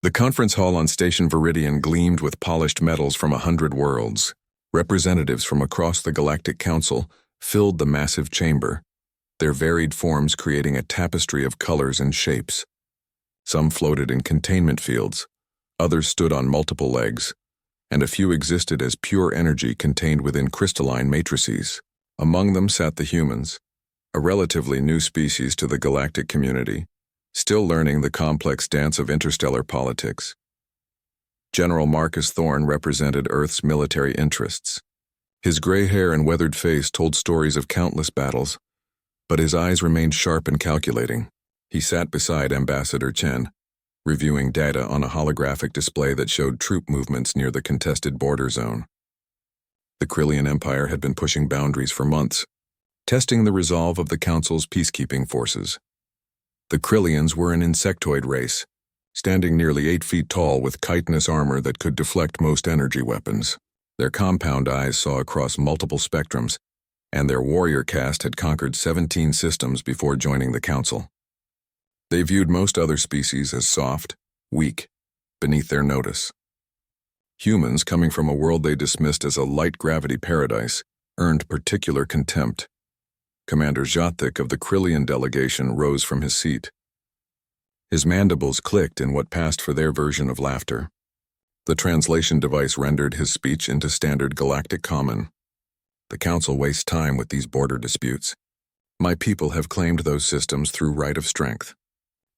The conference hall on Station Viridian gleamed with polished metals from 100 worlds. Representatives from across the Galactic Council filled the massive chamber, their varied forms creating a tapestry of colors and shapes. Some floated in containment fields, others stood on multiple legs, and a few existed as pure energy contained within crystalline matrices. Among them sat the humans, a relatively new species to the galactic community, still learning the complex dance of interstellar politics. General Marcus Thorne represented Earth's military interests. His gray hair and weathered face told stories of countless battles, but his eyes remained sharp and calculating. He sat beside Ambassador Chen, reviewing data on a holographic display that showed troop movements near the contested border zone. The Krillian Empire had been pushing boundaries for months, testing the resolve of the Council's peacekeeping forces. The Krillians were an insectoid race, standing nearly 8 feet tall with chitinous armor that could deflect most energy weapons. Their compound eyes saw across multiple spectrums, and their warrior caste had conquered 17 systems before joining the Council. They viewed most other species as soft, weak, beneath their notice. Humans, coming from a world they dismissed as a light-gravity paradise, earned particular contempt. Commander Zhathik of the Krillian delegation rose from his seat. His mandibles clicked in what passed for their version of laughter. The translation device rendered his speech into standard galactic common. The Council wastes time with these border disputes. My people have claimed those systems through right of strength.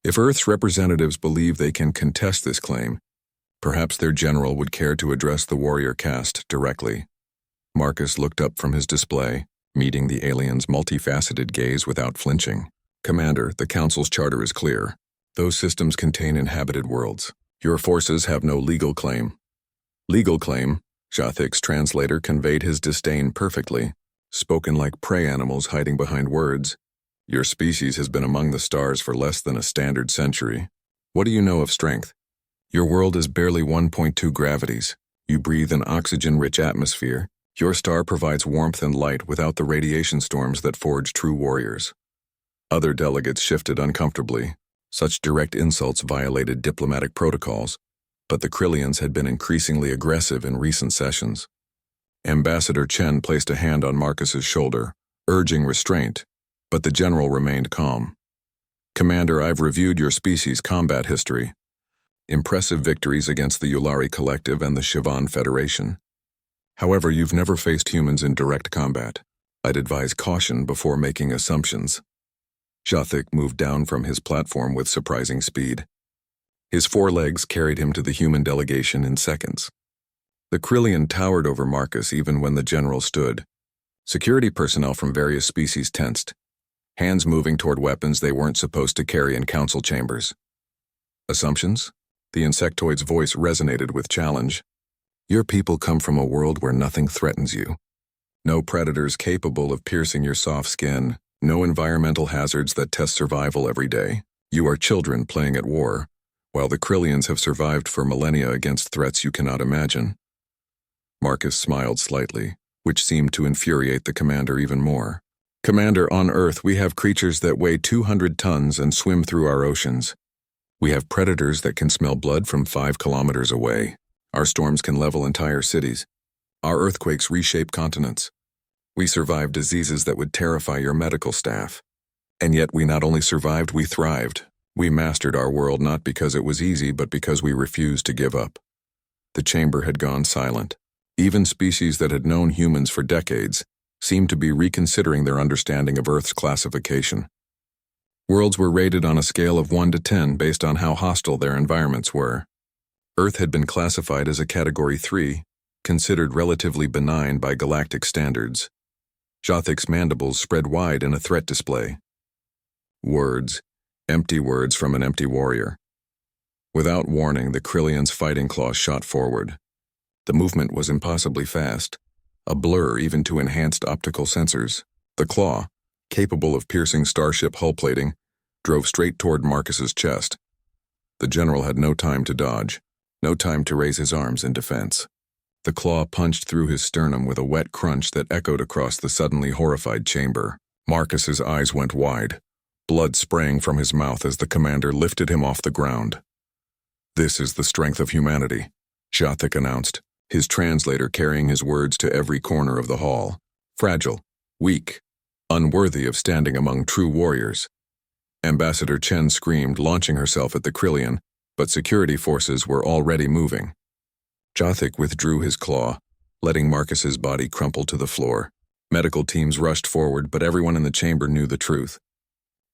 If Earth's representatives believe they can contest this claim, perhaps their general would care to address the warrior caste directly. Marcus looked up from his display, meeting the alien's multifaceted gaze without flinching. Commander, the Council's charter is clear. Those systems contain inhabited worlds. Your forces have no legal claim. Legal claim, Zhathik's translator conveyed his disdain perfectly, spoken like prey animals hiding behind words. Your species has been among the stars for less than a standard century. What do you know of strength? Your world is barely 1.2 gravities. You breathe an oxygen-rich atmosphere. Your star provides warmth and light without the radiation storms that forge true warriors. Other delegates shifted uncomfortably. Such direct insults violated diplomatic protocols, but the Krillians had been increasingly aggressive in recent sessions. Ambassador Chen placed a hand on Marcus's shoulder, urging restraint, but the general remained calm. Commander, I've reviewed your species' combat history. Impressive victories against the Yulari Collective and the Shivan Federation. However, you've never faced humans in direct combat. I'd advise caution before making assumptions. Zhathik moved down from his platform with surprising speed. His 4 legs carried him to the human delegation in seconds. The Krillian towered over Marcus even when the general stood. Security personnel from various species tensed, hands moving toward weapons they weren't supposed to carry in council chambers. Assumptions? The insectoid's voice resonated with challenge. Your people come from a world where nothing threatens you. No predators capable of piercing your soft skin, no environmental hazards that test survival every day. You are children playing at war, while the Krillians have survived for millennia against threats you cannot imagine. Marcus smiled slightly, which seemed to infuriate the commander even more. Commander, on Earth we have creatures that weigh 200 tons and swim through our oceans. We have predators that can smell blood from 5 kilometers away. Our storms can level entire cities. Our earthquakes reshape continents. We survived diseases that would terrify your medical staff. And yet we not only survived, we thrived. We mastered our world not because it was easy, but because we refused to give up. The chamber had gone silent. Even species that had known humans for decades seemed to be reconsidering their understanding of Earth's classification. Worlds were rated on a scale of 1 to 10 based on how hostile their environments were. Earth had been classified as a Category 3, considered relatively benign by galactic standards. Zhathik's mandibles spread wide in a threat display. Words, empty words from an empty warrior. Without warning, the Krillian's fighting claw shot forward. The movement was impossibly fast, a blur even to enhanced optical sensors. The claw, capable of piercing starship hull plating, drove straight toward Marcus's chest. The general had no time to dodge. No time to raise his arms in defense. The claw punched through his sternum with a wet crunch that echoed across the suddenly horrified chamber. Marcus's eyes went wide, blood spraying from his mouth as the commander lifted him off the ground. "This is the strength of humanity," Jathik announced, his translator carrying his words to every corner of the hall. "Fragile, weak, unworthy of standing among true warriors." Ambassador Chen screamed, launching herself at the Krillian, but security forces were already moving. Jathik withdrew his claw, letting Marcus's body crumple to the floor. Medical teams rushed forward, but everyone in the chamber knew the truth.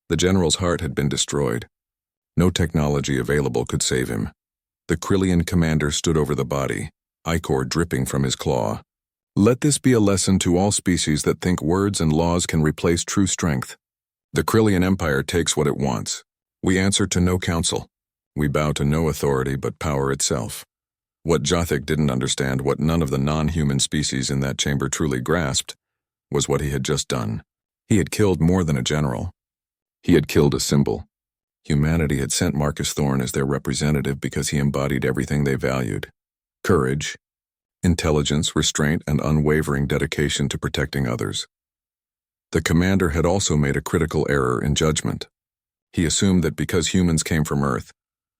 The general's heart had been destroyed. No technology available could save him. The Krillian commander stood over the body, ichor dripping from his claw. "Let this be a lesson to all species that think words and laws can replace true strength. The Krillian Empire takes what it wants. We answer to no council. We bow to no authority but power itself." What Jathik didn't understand, what none of the non-human species in that chamber truly grasped, was what he had just done. He had killed more than a general. He had killed a symbol. Humanity had sent Marcus Thorne as their representative because he embodied everything they valued: courage, intelligence, restraint, and unwavering dedication to protecting others. The commander had also made a critical error in judgment. He assumed that because humans came from Earth,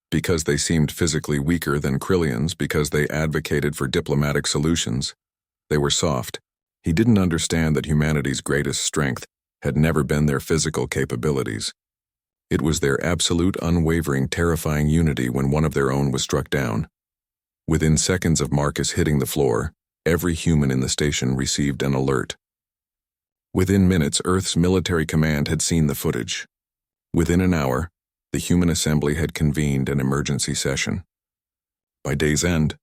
because they seemed physically weaker than Krillians, because they advocated for diplomatic solutions, they were soft. He didn't understand that humanity's greatest strength had never been their physical capabilities. It was their absolute, unwavering, terrifying unity when one of their own was struck down. Within seconds of Marcus hitting the floor, every human in the station received an alert. Within minutes, Earth's military command had seen the footage. Within an hour, the human assembly had convened an emergency session. By day's end,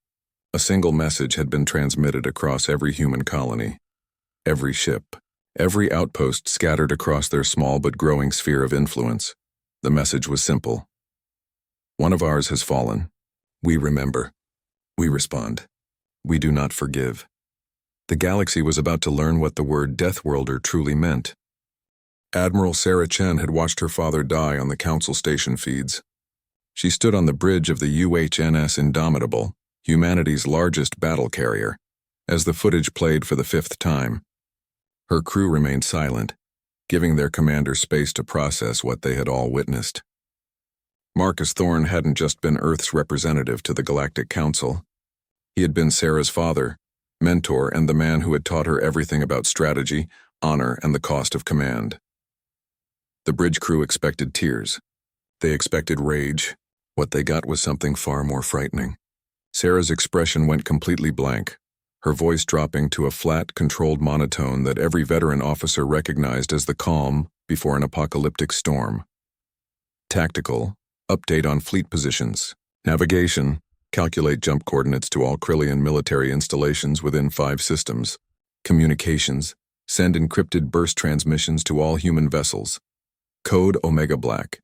a single message had been transmitted across every human colony. Every ship, every outpost scattered across their small but growing sphere of influence. The message was simple. "One of ours has fallen. We remember. We respond. We do not forgive." The galaxy was about to learn what the word Deathworlder truly meant. Admiral Sarah Chen had watched her father die on the council station feeds. She stood on the bridge of the UHNS Indomitable, humanity's largest battle carrier, as the footage played for the 5th time. Her crew remained silent, giving their commander space to process what they had all witnessed. Marcus Thorne hadn't just been Earth's representative to the Galactic Council. He had been Sarah's father, mentor, and the man who had taught her everything about strategy, honor, and the cost of command. The bridge crew expected tears. They expected rage. What they got was something far more frightening. Sarah's expression went completely blank, her voice dropping to a flat, controlled monotone that every veteran officer recognized as the calm before an apocalyptic storm. Tactical, update on fleet positions. Navigation, calculate jump coordinates to all Krillian military installations within 5 systems. Communications, send encrypted burst transmissions to all human vessels. Code Omega Black.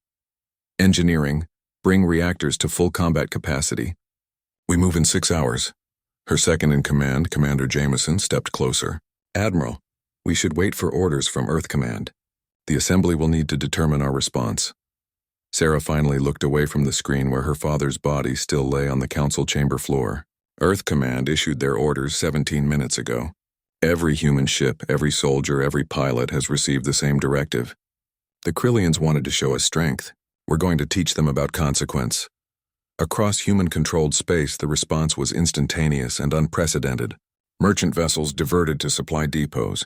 Engineering, bring reactors to full combat capacity. We move in 6 hours. Her second in command, Commander Jameson, stepped closer. "Admiral, we should wait for orders from Earth Command. The Assembly will need to determine our response." Sarah finally looked away from the screen where her father's body still lay on the council chamber floor. Earth Command issued their orders 17 minutes ago. Every human ship, every soldier, every pilot has received the same directive. The Krillians wanted to show us strength. We're going to teach them about consequence. Across human-controlled space, the response was instantaneous and unprecedented. Merchant vessels diverted to supply depots.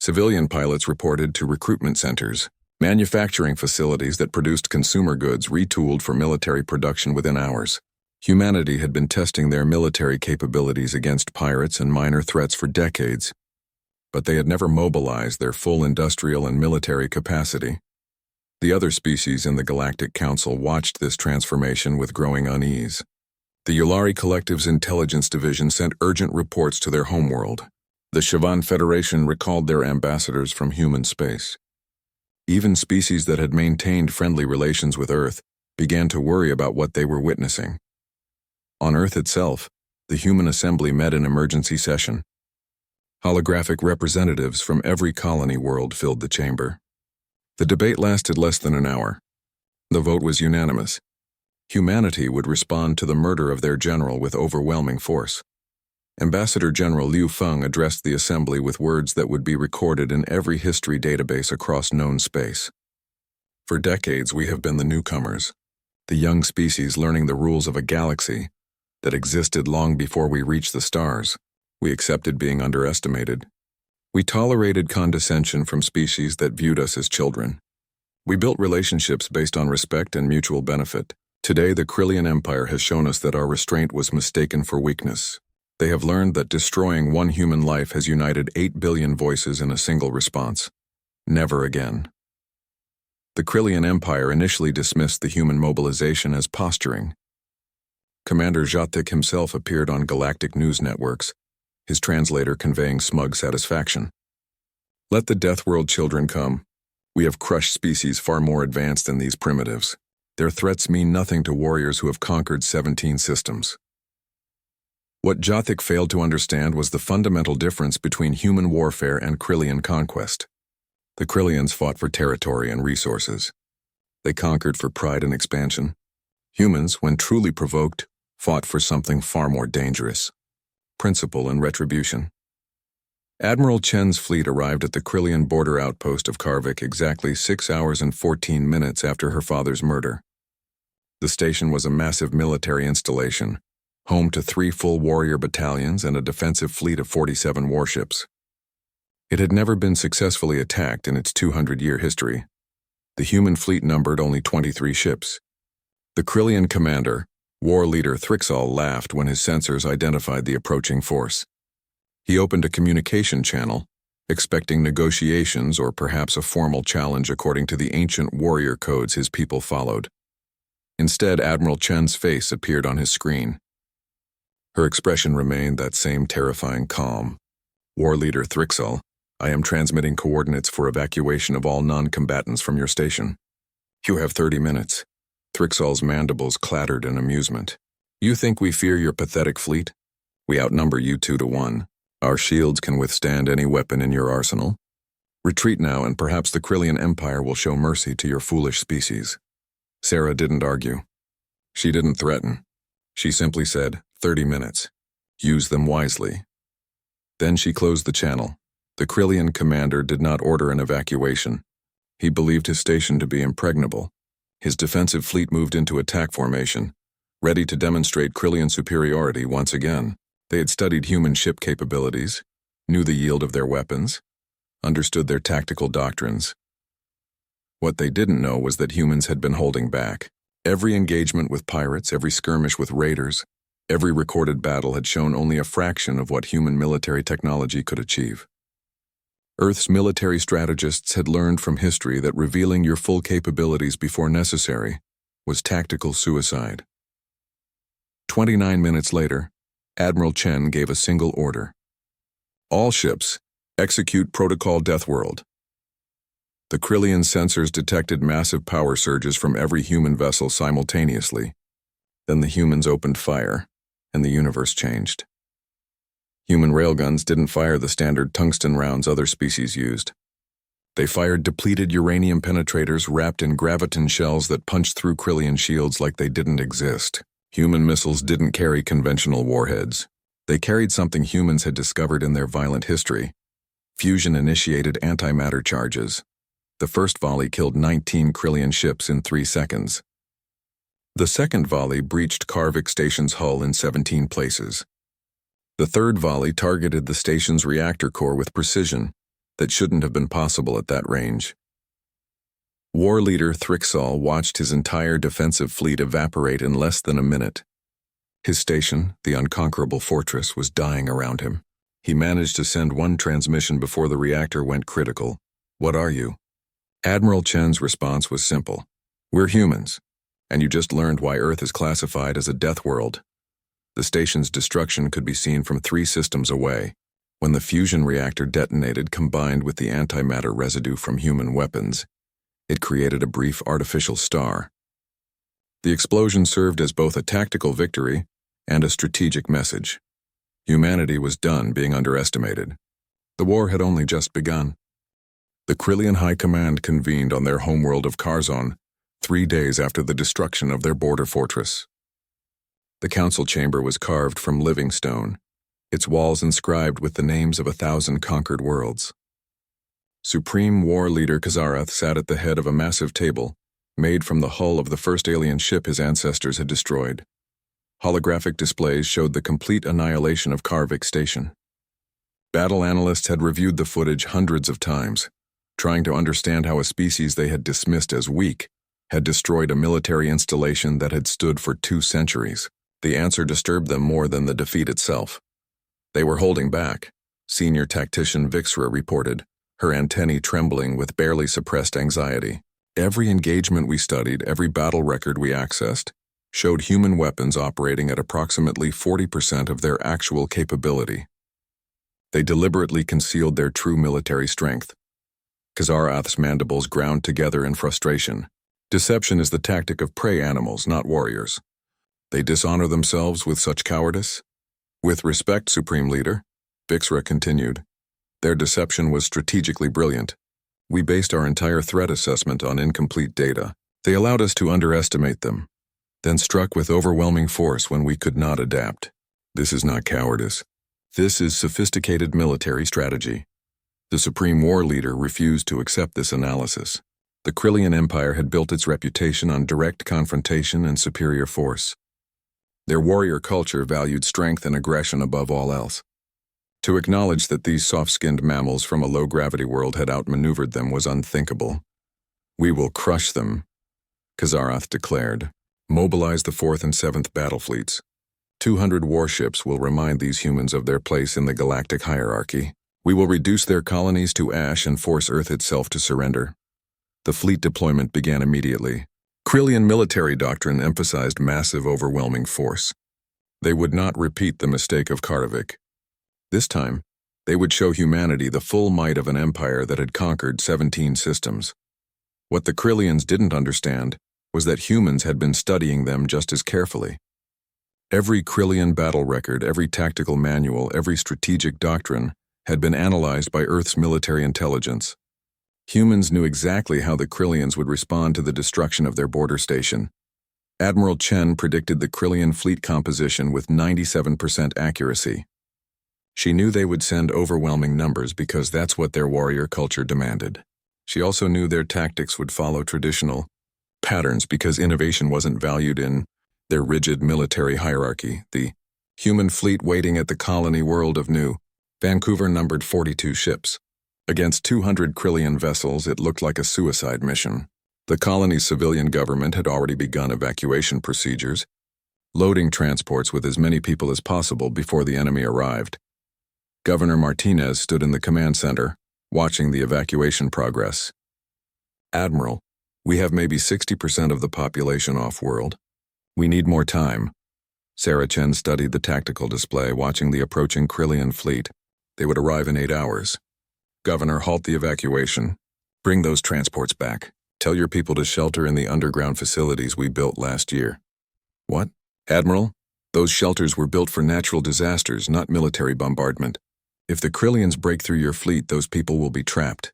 Civilian pilots reported to recruitment centers. Manufacturing facilities that produced consumer goods retooled for military production within hours. Humanity had been testing their military capabilities against pirates and minor threats for decades, but they had never mobilized their full industrial and military capacity. The other species in the Galactic Council watched this transformation with growing unease. The Yulari Collective's intelligence division sent urgent reports to their homeworld. The Shavan Federation recalled their ambassadors from human space. Even species that had maintained friendly relations with Earth began to worry about what they were witnessing. On Earth itself, the Human Assembly met in emergency session. Holographic representatives from every colony world filled the chamber. The debate lasted less than an hour. The vote was unanimous. Humanity would respond to the murder of their general with overwhelming force. Ambassador General Liu Feng addressed the assembly with words that would be recorded in every history database across known space. "For decades we have been the newcomers, the young species learning the rules of a galaxy that existed long before we reached the stars. We accepted being underestimated. We tolerated condescension from species that viewed us as children. We built relationships based on respect and mutual benefit. Today, the Krillian Empire has shown us that our restraint was mistaken for weakness. They have learned that destroying one human life has united 8 billion voices in a single response. Never again. The Krillian Empire initially dismissed the human mobilization as posturing. Commander Jatik himself appeared on galactic news networks, his translator conveying smug satisfaction. Let the Deathworld children come. We have crushed species far more advanced than these primitives. Their threats mean nothing to warriors who have conquered 17 systems. What Jatik failed to understand was the fundamental difference between human warfare and Krillian conquest. The Krillians fought for territory and resources. They conquered for pride and expansion. Humans, when truly provoked, fought for something far more dangerous: principle and retribution. Admiral Chen's fleet arrived at the Krillian border outpost of Karvik exactly 6 hours and 14 minutes after her father's murder. The station was a massive military installation, home to 3 full warrior battalions and a defensive fleet of 47 warships. It had never been successfully attacked in its 200-year history. The human fleet numbered only 23 ships. The Krillian commander, war leader Thrixol, laughed when his sensors identified the approaching force. He opened a communication channel, expecting negotiations or perhaps a formal challenge according to the ancient warrior codes his people followed. Instead, Admiral Chen's face appeared on his screen. Her expression remained that same terrifying calm. War leader Thrixol, I am transmitting coordinates for evacuation of all non-combatants from your station. You have 30 minutes. Thrixol's mandibles clattered in amusement. You think we fear your pathetic fleet? We outnumber you 2 to 1. Our shields can withstand any weapon in your arsenal. Retreat now, and perhaps the Krillian Empire will show mercy to your foolish species. Sarah didn't argue. She didn't threaten. She simply said, 30 minutes. Use them wisely. Then she closed the channel. The Krillian commander did not order an evacuation. He believed his station to be impregnable. His defensive fleet moved into attack formation, ready to demonstrate Krillian superiority once again. They had studied human ship capabilities, knew the yield of their weapons, understood their tactical doctrines. What they didn't know was that humans had been holding back. Every engagement with pirates, every skirmish with raiders, every recorded battle had shown only a fraction of what human military technology could achieve. Earth's military strategists had learned from history that revealing your full capabilities before necessary was tactical suicide. 29 minutes later, Admiral Chen gave a single order. All ships, execute Protocol Deathworld. The Krillian sensors detected massive power surges from every human vessel simultaneously. Then the humans opened fire, and the universe changed. Human railguns didn't fire the standard tungsten rounds other species used. They fired depleted uranium penetrators wrapped in graviton shells that punched through Krillian shields like they didn't exist. Human missiles didn't carry conventional warheads. They carried something humans had discovered in their violent history: fusion-initiated antimatter charges. The first volley killed 19 Krillian ships in 3 seconds. The second volley breached Karvik Station's hull in 17 places. The third volley targeted the station's reactor core with precision that shouldn't have been possible at that range. War leader Thrixol watched his entire defensive fleet evaporate in less than a minute. His station, the unconquerable fortress, was dying around him. He managed to send one transmission before the reactor went critical. What are you? Admiral Chen's response was simple. We're humans, and you just learned why Earth is classified as a death world. The station's destruction could be seen from 3 systems away. When the fusion reactor detonated combined with the antimatter residue from human weapons, it created a brief artificial star. The explosion served as both a tactical victory and a strategic message. Humanity was done being underestimated. The war had only just begun. The Krillian High Command convened on their homeworld of Karzon 3 days after the destruction of their border fortress. The council chamber was carved from living stone, its walls inscribed with the names of 1,000 conquered worlds. Supreme War Leader Kazarath sat at the head of a massive table, made from the hull of the first alien ship his ancestors had destroyed. Holographic displays showed the complete annihilation of Karvik Station. Battle analysts had reviewed the footage hundreds of times, trying to understand how a species they had dismissed as weak had destroyed a military installation that had stood for 2 centuries. The answer disturbed them more than the defeat itself. They were holding back, senior tactician Vixra reported, her antennae trembling with barely suppressed anxiety. Every engagement we studied, every battle record we accessed, showed human weapons operating at approximately 40% of their actual capability. They deliberately concealed their true military strength. Kazarath's mandibles ground together in frustration. Deception is the tactic of prey animals, not warriors. They dishonor themselves with such cowardice? With respect, Supreme Leader, Vixra continued, their deception was strategically brilliant. We based our entire threat assessment on incomplete data. They allowed us to underestimate them, then struck with overwhelming force when we could not adapt. This is not cowardice. This is sophisticated military strategy. The Supreme War Leader refused to accept this analysis. The Krillian Empire had built its reputation on direct confrontation and superior force. Their warrior culture valued strength and aggression above all else. To acknowledge that these soft-skinned mammals from a low-gravity world had outmaneuvered them was unthinkable. We will crush them, Kazarath declared. Mobilize the 4th and 7th battle fleets. 200 warships will remind these humans of their place in the galactic hierarchy. We will reduce their colonies to ash and force Earth itself to surrender. The fleet deployment began immediately. Krillian military doctrine emphasized massive, overwhelming force. They would not repeat the mistake of Karvik. This time, they would show humanity the full might of an empire that had conquered 17 systems. What the Krillians didn't understand was that humans had been studying them just as carefully. Every Krillian battle record, every tactical manual, every strategic doctrine had been analyzed by Earth's military intelligence. Humans knew exactly how the Krillians would respond to the destruction of their border station. Admiral Chen predicted the Krillian fleet composition with 97% accuracy. She knew they would send overwhelming numbers because that's what their warrior culture demanded. She also knew their tactics would follow traditional patterns because innovation wasn't valued in their rigid military hierarchy. The human fleet waiting at the colony world of New Vancouver numbered 42 ships. Against 200 Krillian vessels, it looked like a suicide mission. The colony's civilian government had already begun evacuation procedures, loading transports with as many people as possible before the enemy arrived. Governor Martinez stood in the command center, watching the evacuation progress. Admiral, we have maybe 60% of the population off-world. We need more time. Sarah Chen studied the tactical display, watching the approaching Krillian fleet. They would arrive in 8 hours. Governor, halt the evacuation. Bring those transports back. Tell your people to shelter in the underground facilities we built last year. What? Admiral, those shelters were built for natural disasters, not military bombardment. If the Krillians break through your fleet, those people will be trapped.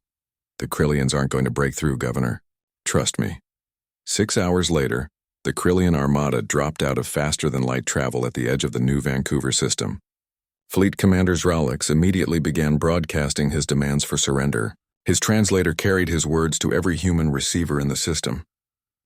The Krillians aren't going to break through, Governor. Trust me. 6 hours later, the Krillian armada dropped out of faster-than-light travel at the edge of the New Vancouver system. Fleet Commander Zralix immediately began broadcasting his demands for surrender. His translator carried his words to every human receiver in the system.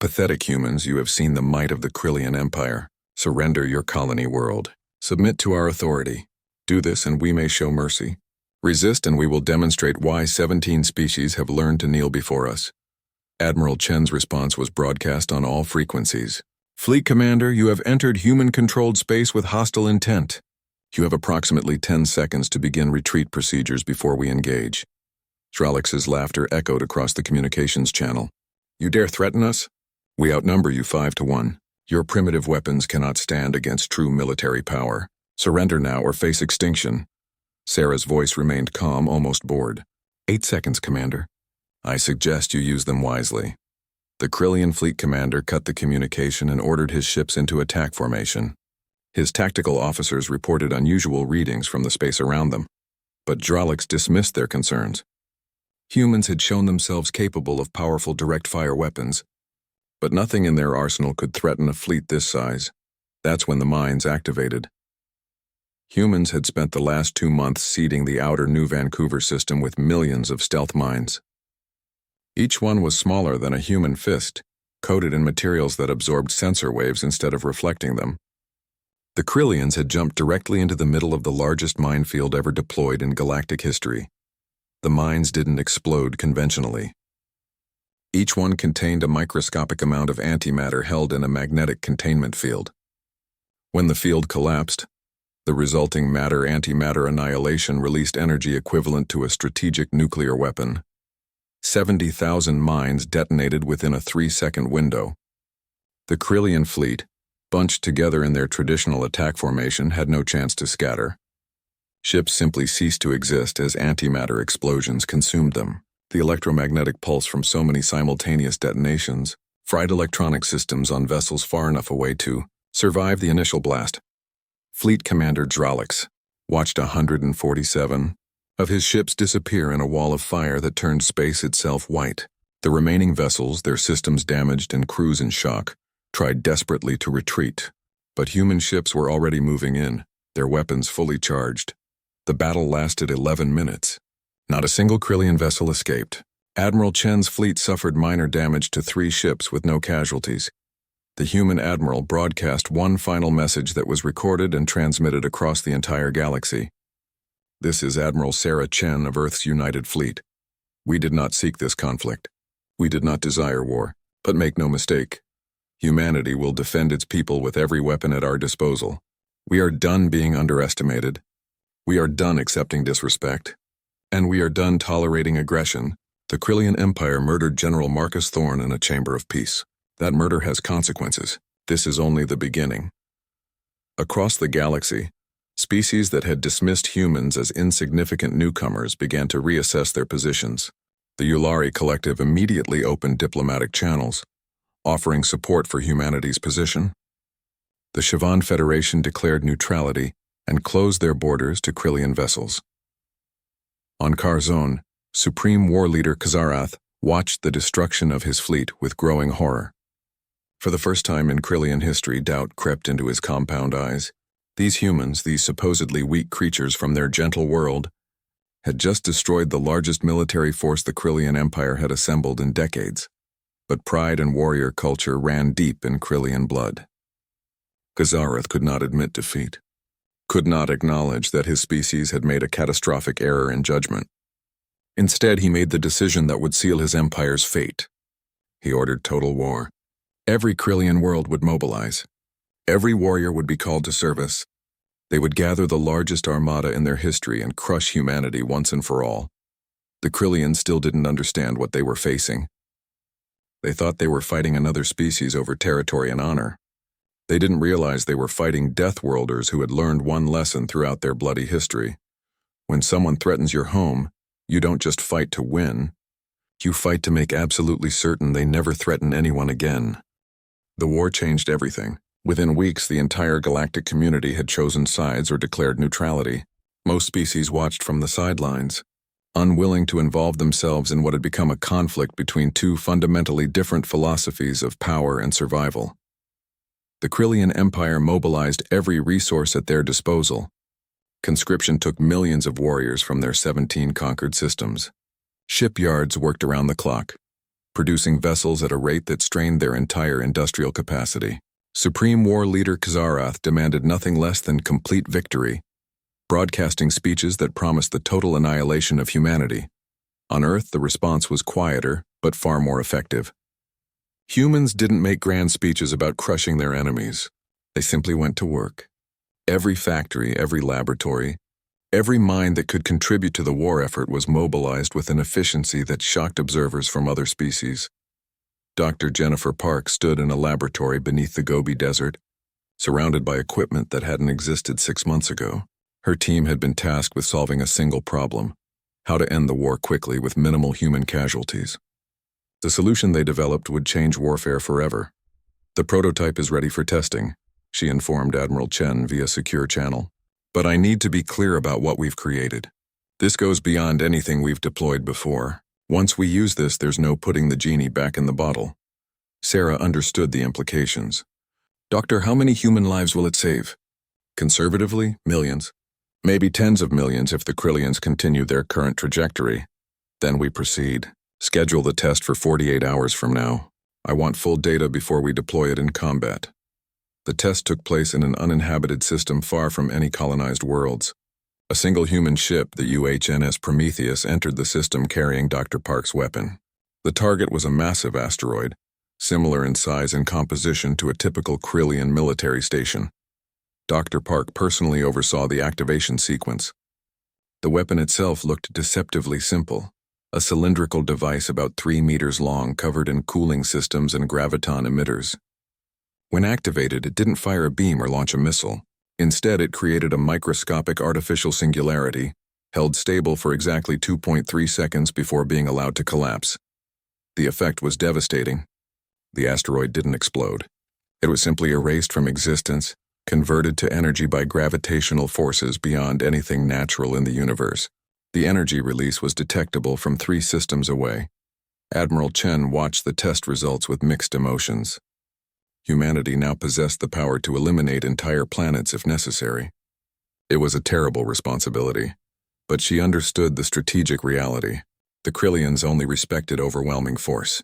Pathetic humans, you have seen the might of the Krillian Empire. Surrender your colony world. Submit to our authority. Do this and we may show mercy. Resist and we will demonstrate why 17 species have learned to kneel before us. Admiral Chen's response was broadcast on all frequencies. Fleet Commander, you have entered human-controlled space with hostile intent. You have approximately 10 seconds to begin retreat procedures before we engage. Zralix's laughter echoed across the communications channel. You dare threaten us? We outnumber you 5 to 1. Your primitive weapons cannot stand against true military power. Surrender now or face extinction. Sarah's voice remained calm, almost bored. 8 seconds, Commander. I suggest you use them wisely. The Krillian fleet commander cut the communication and ordered his ships into attack formation. His tactical officers reported unusual readings from the space around them, but Zralix dismissed their concerns. Humans had shown themselves capable of powerful direct-fire weapons, but nothing in their arsenal could threaten a fleet this size. That's when the mines activated. Humans had spent the last 2 months seeding the outer New Vancouver system with millions of stealth mines. Each one was smaller than a human fist, coated in materials that absorbed sensor waves instead of reflecting them. The Krillians had jumped directly into the middle of the largest minefield ever deployed in galactic history. The mines didn't explode conventionally. Each one contained a microscopic amount of antimatter held in a magnetic containment field. When the field collapsed, the resulting matter-antimatter annihilation released energy equivalent to a strategic nuclear weapon. 70,000 mines detonated within a 3-second window. The Krillian fleet, bunched together in their traditional attack formation, had no chance to scatter. Ships simply ceased to exist as antimatter explosions consumed them. The electromagnetic pulse from so many simultaneous detonations fried electronic systems on vessels far enough away to survive the initial blast. Fleet Commander Dralix watched 147 of his ships disappear in a wall of fire that turned space itself white. The remaining vessels, their systems damaged and crews in shock, tried desperately to retreat. But human ships were already moving in, their weapons fully charged. The battle lasted 11 minutes. Not a single Krillian vessel escaped. Admiral Chen's fleet suffered minor damage to 3 ships with no casualties. The human admiral broadcast one final message that was recorded and transmitted across the entire galaxy. "This is Admiral Sarah Chen of Earth's United Fleet. We did not seek this conflict. We did not desire war, but make no mistake. Humanity will defend its people with every weapon at our disposal. We are done being underestimated. We are done accepting disrespect. And we are done tolerating aggression." The Krillian Empire murdered General Marcus Thorne in a chamber of peace. That murder has consequences. This is only the beginning. Across the galaxy, species that had dismissed humans as insignificant newcomers began to reassess their positions. The Yulari Collective immediately opened diplomatic channels, offering support for humanity's position. The Shivan Federation declared neutrality and closed their borders to Krillian vessels. On Karzone, Supreme War Leader Kazarath watched the destruction of his fleet with growing horror. For the first time in Krillian history, doubt crept into his compound eyes. These humans, these supposedly weak creatures from their gentle world, had just destroyed the largest military force the Krillian Empire had assembled in decades. But pride and warrior culture ran deep in Krillian blood. Kazarath could not admit defeat, could not acknowledge that his species had made a catastrophic error in judgment. Instead, he made the decision that would seal his empire's fate. He ordered total war. Every Krillian world would mobilize. Every warrior would be called to service. They would gather the largest armada in their history and crush humanity once and for all. The Krillians still didn't understand what they were facing. They thought they were fighting another species over territory and honor. They didn't realize they were fighting Deathworlders who had learned one lesson throughout their bloody history. When someone threatens your home, you don't just fight to win. You fight to make absolutely certain they never threaten anyone again. The war changed everything. Within weeks, the entire galactic community had chosen sides or declared neutrality. Most species watched from the sidelines, unwilling to involve themselves in what had become a conflict between two fundamentally different philosophies of power and survival. The Krillian Empire mobilized every resource at their disposal. Conscription took millions of warriors from their 17 conquered systems. Shipyards worked around the clock, producing vessels at a rate that strained their entire industrial capacity. Supreme War Leader Kazarath demanded nothing less than complete victory, broadcasting speeches that promised the total annihilation of humanity. On Earth, the response was quieter, but far more effective. Humans didn't make grand speeches about crushing their enemies. They simply went to work. Every factory, every laboratory, every mine that could contribute to the war effort was mobilized with an efficiency that shocked observers from other species. Dr. Jennifer Park stood in a laboratory beneath the Gobi Desert, surrounded by equipment that hadn't existed 6 months ago. Her team had been tasked with solving a single problem: how to end the war quickly with minimal human casualties. The solution they developed would change warfare forever. "The prototype is ready for testing," she informed Admiral Chen via secure channel. "But I need to be clear about what we've created. This goes beyond anything we've deployed before. Once we use this, there's no putting the genie back in the bottle." Sarah understood the implications. "Doctor, how many human lives will it save?" "Conservatively, millions. Maybe tens of millions if the Krillians continue their current trajectory. Then we proceed. Schedule the test for 48 hours from now." I want full data before we deploy it in combat. The test took place in an uninhabited system far from any colonized worlds. A single human ship, the UHNS Prometheus, entered the system carrying Dr. Park's weapon. The target was a massive asteroid, similar in size and composition to a typical Krillian military station. Dr. Park personally oversaw the activation sequence. The weapon itself looked deceptively simple, a cylindrical device about 3 meters long covered in cooling systems and graviton emitters. When activated, it didn't fire a beam or launch a missile. Instead, it created a microscopic artificial singularity, held stable for exactly 2.3 seconds before being allowed to collapse. The effect was devastating. The asteroid didn't explode. It was simply erased from existence, converted to energy by gravitational forces beyond anything natural in the universe. The energy release was detectable from 3 systems away. Admiral Chen watched the test results with mixed emotions. Humanity now possessed the power to eliminate entire planets if necessary. It was a terrible responsibility, but she understood the strategic reality. The Krillians only respected overwhelming force.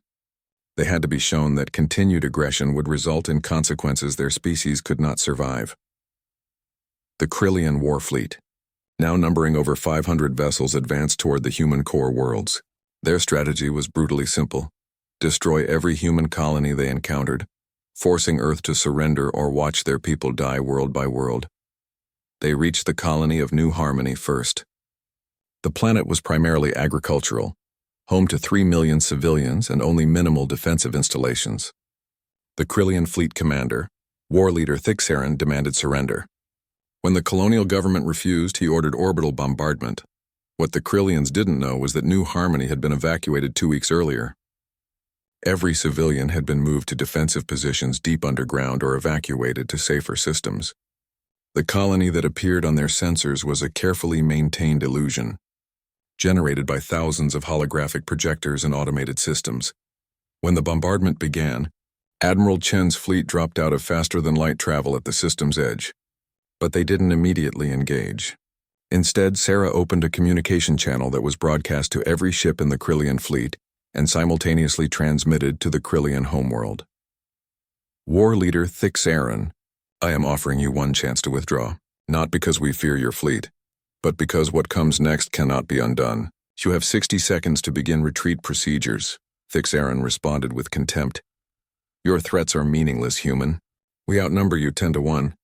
They had to be shown that continued aggression would result in consequences their species could not survive. The Krillian war fleet, now numbering over 500 vessels, advanced toward the human core worlds. Their strategy was brutally simple: destroy every human colony they encountered, forcing Earth to surrender or watch their people die world by world. They reached the colony of New Harmony first. The planet was primarily agricultural, home to 3 million civilians and only minimal defensive installations. The Krillian fleet commander, war leader Thixaron, demanded surrender. When the colonial government refused, he ordered orbital bombardment. What the Krillians didn't know was that New Harmony had been evacuated 2 weeks earlier. Every civilian had been moved to defensive positions deep underground or evacuated to safer systems. The colony that appeared on their sensors was a carefully maintained illusion, generated by thousands of holographic projectors and automated systems. When the bombardment began, Admiral Chen's fleet dropped out of faster-than-light travel at the system's edge. But they didn't immediately engage. Instead, Sarah opened a communication channel that was broadcast to every ship in the Krillian fleet and simultaneously transmitted to the Krillian homeworld. War leader Thixaron, I am offering you one chance to withdraw, not because we fear your fleet, but because what comes next cannot be undone. You have 60 seconds to begin retreat procedures, Thixaron responded with contempt. Your threats are meaningless, human. We outnumber you 10 to 1.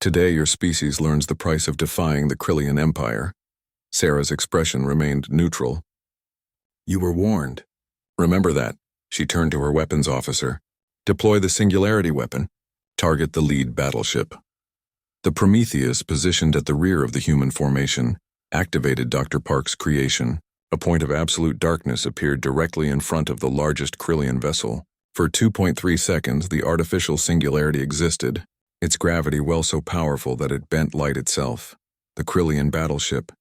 Today your species learns the price of defying the Krillian Empire. Sarah's expression remained neutral. You were warned. Remember that. She turned to her weapons officer. Deploy the singularity weapon. Target the lead battleship. The Prometheus, positioned at the rear of the human formation, activated Dr. Park's creation. A point of absolute darkness appeared directly in front of the largest Krillian vessel. For 2.3 seconds, the artificial singularity existed, its gravity well so powerful that it bent light itself. The Krillian battleship,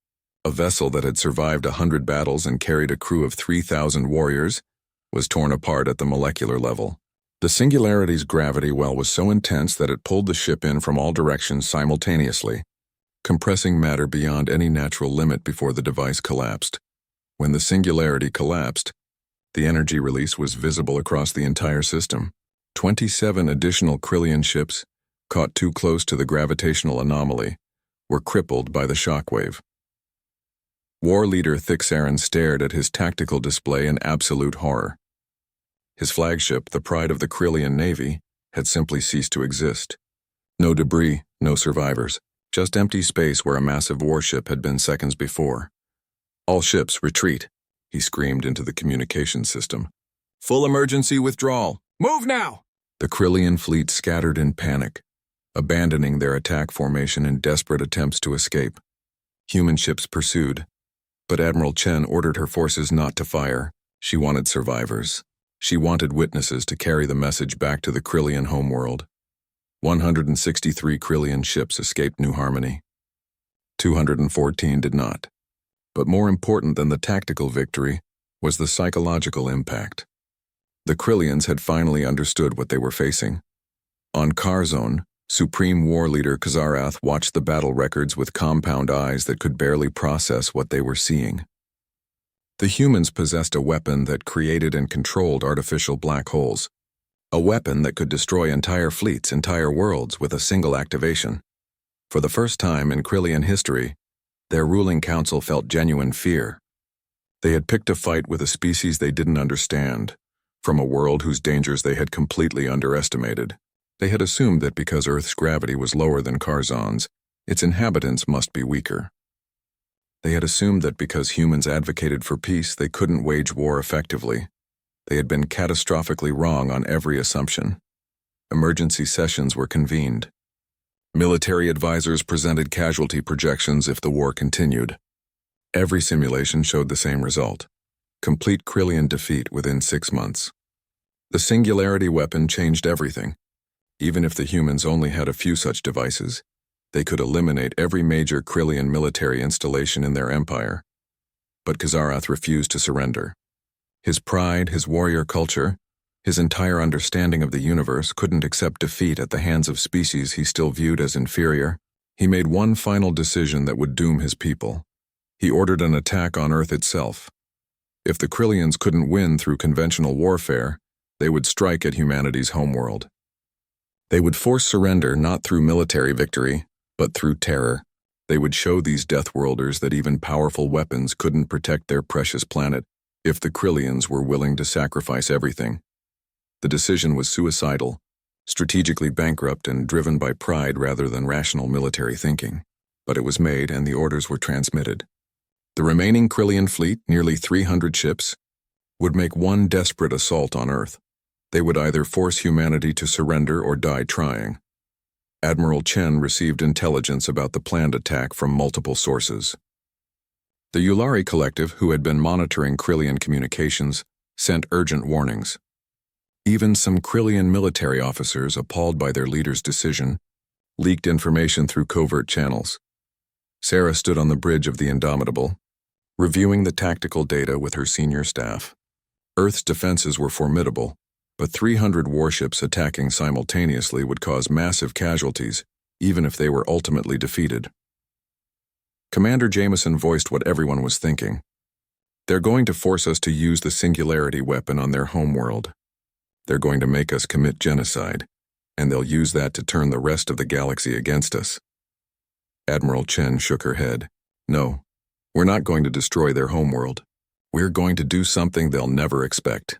a vessel that had survived 100 battles and carried a crew of 3,000 warriors, was torn apart at the molecular level. The singularity's gravity well was so intense that it pulled the ship in from all directions simultaneously, compressing matter beyond any natural limit before the device collapsed. When the singularity collapsed, the energy release was visible across the entire system. 27 additional Krillian ships, caught too close to the gravitational anomaly, were crippled by the shockwave. War leader Thixaron stared at his tactical display in absolute horror. His flagship, the pride of the Krillian Navy, had simply ceased to exist. No debris, no survivors, just empty space where a massive warship had been seconds before. All ships, retreat, he screamed into the communication system. Full emergency withdrawal. Move now! The Krillian fleet scattered in panic, abandoning their attack formation in desperate attempts to escape. Human ships pursued, but Admiral Chen ordered her forces not to fire. She wanted survivors. She wanted witnesses to carry the message back to the Krillian homeworld. 163 Krillian ships escaped New Harmony. 214 did not. But more important than the tactical victory was the psychological impact. The Krillians had finally understood what they were facing. On Karzone, Supreme War Leader Kazarath watched the battle records with compound eyes that could barely process what they were seeing. The humans possessed a weapon that created and controlled artificial black holes, A weapon that could destroy entire fleets, entire worlds with a single activation. For the first time in Krillian history, their ruling council felt genuine fear. They had picked a fight with a species they didn't understand, from a world whose dangers they had completely underestimated. They had assumed that because Earth's gravity was lower than Karzan's, its inhabitants must be weaker. They had assumed that because humans advocated for peace, they couldn't wage war effectively. They had been catastrophically wrong on every assumption. Emergency sessions were convened. Military advisors presented casualty projections if the war continued. Every simulation showed the same result: complete Krillian defeat within 6 months. The singularity weapon changed everything. Even if the humans only had a few such devices, they could eliminate every major Krillian military installation in their empire. But Khazarath refused to surrender. His pride, his warrior culture, his entire understanding of the universe couldn't accept defeat at the hands of species he still viewed as inferior. He made one final decision that would doom his people. He ordered an attack on Earth itself. If the Krillians couldn't win through conventional warfare, they would strike at humanity's homeworld. They would force surrender not through military victory, but through terror. They would show these Deathworlders that even powerful weapons couldn't protect their precious planet if the Krillians were willing to sacrifice everything. The decision was suicidal, strategically bankrupt, and driven by pride rather than rational military thinking. But it was made, and the orders were transmitted. The remaining Krillian fleet, nearly 300 ships, would make one desperate assault on Earth. They would either force humanity to surrender or die trying. Admiral Chen received intelligence about the planned attack from multiple sources. The Yulari Collective, who had been monitoring Krillian communications, sent urgent warnings. Even some Krillian military officers, appalled by their leader's decision, leaked information through covert channels. Sarah stood on the bridge of the Indomitable, reviewing the tactical data with her senior staff. Earth's defenses were formidable, but 300 warships attacking simultaneously would cause massive casualties, even if they were ultimately defeated. Commander Jameson voiced what everyone was thinking. They're going to force us to use the singularity weapon on their homeworld. They're going to make us commit genocide, and they'll use that to turn the rest of the galaxy against us. Admiral Chen shook her head. No, we're not going to destroy their homeworld. We're going to do something they'll never expect.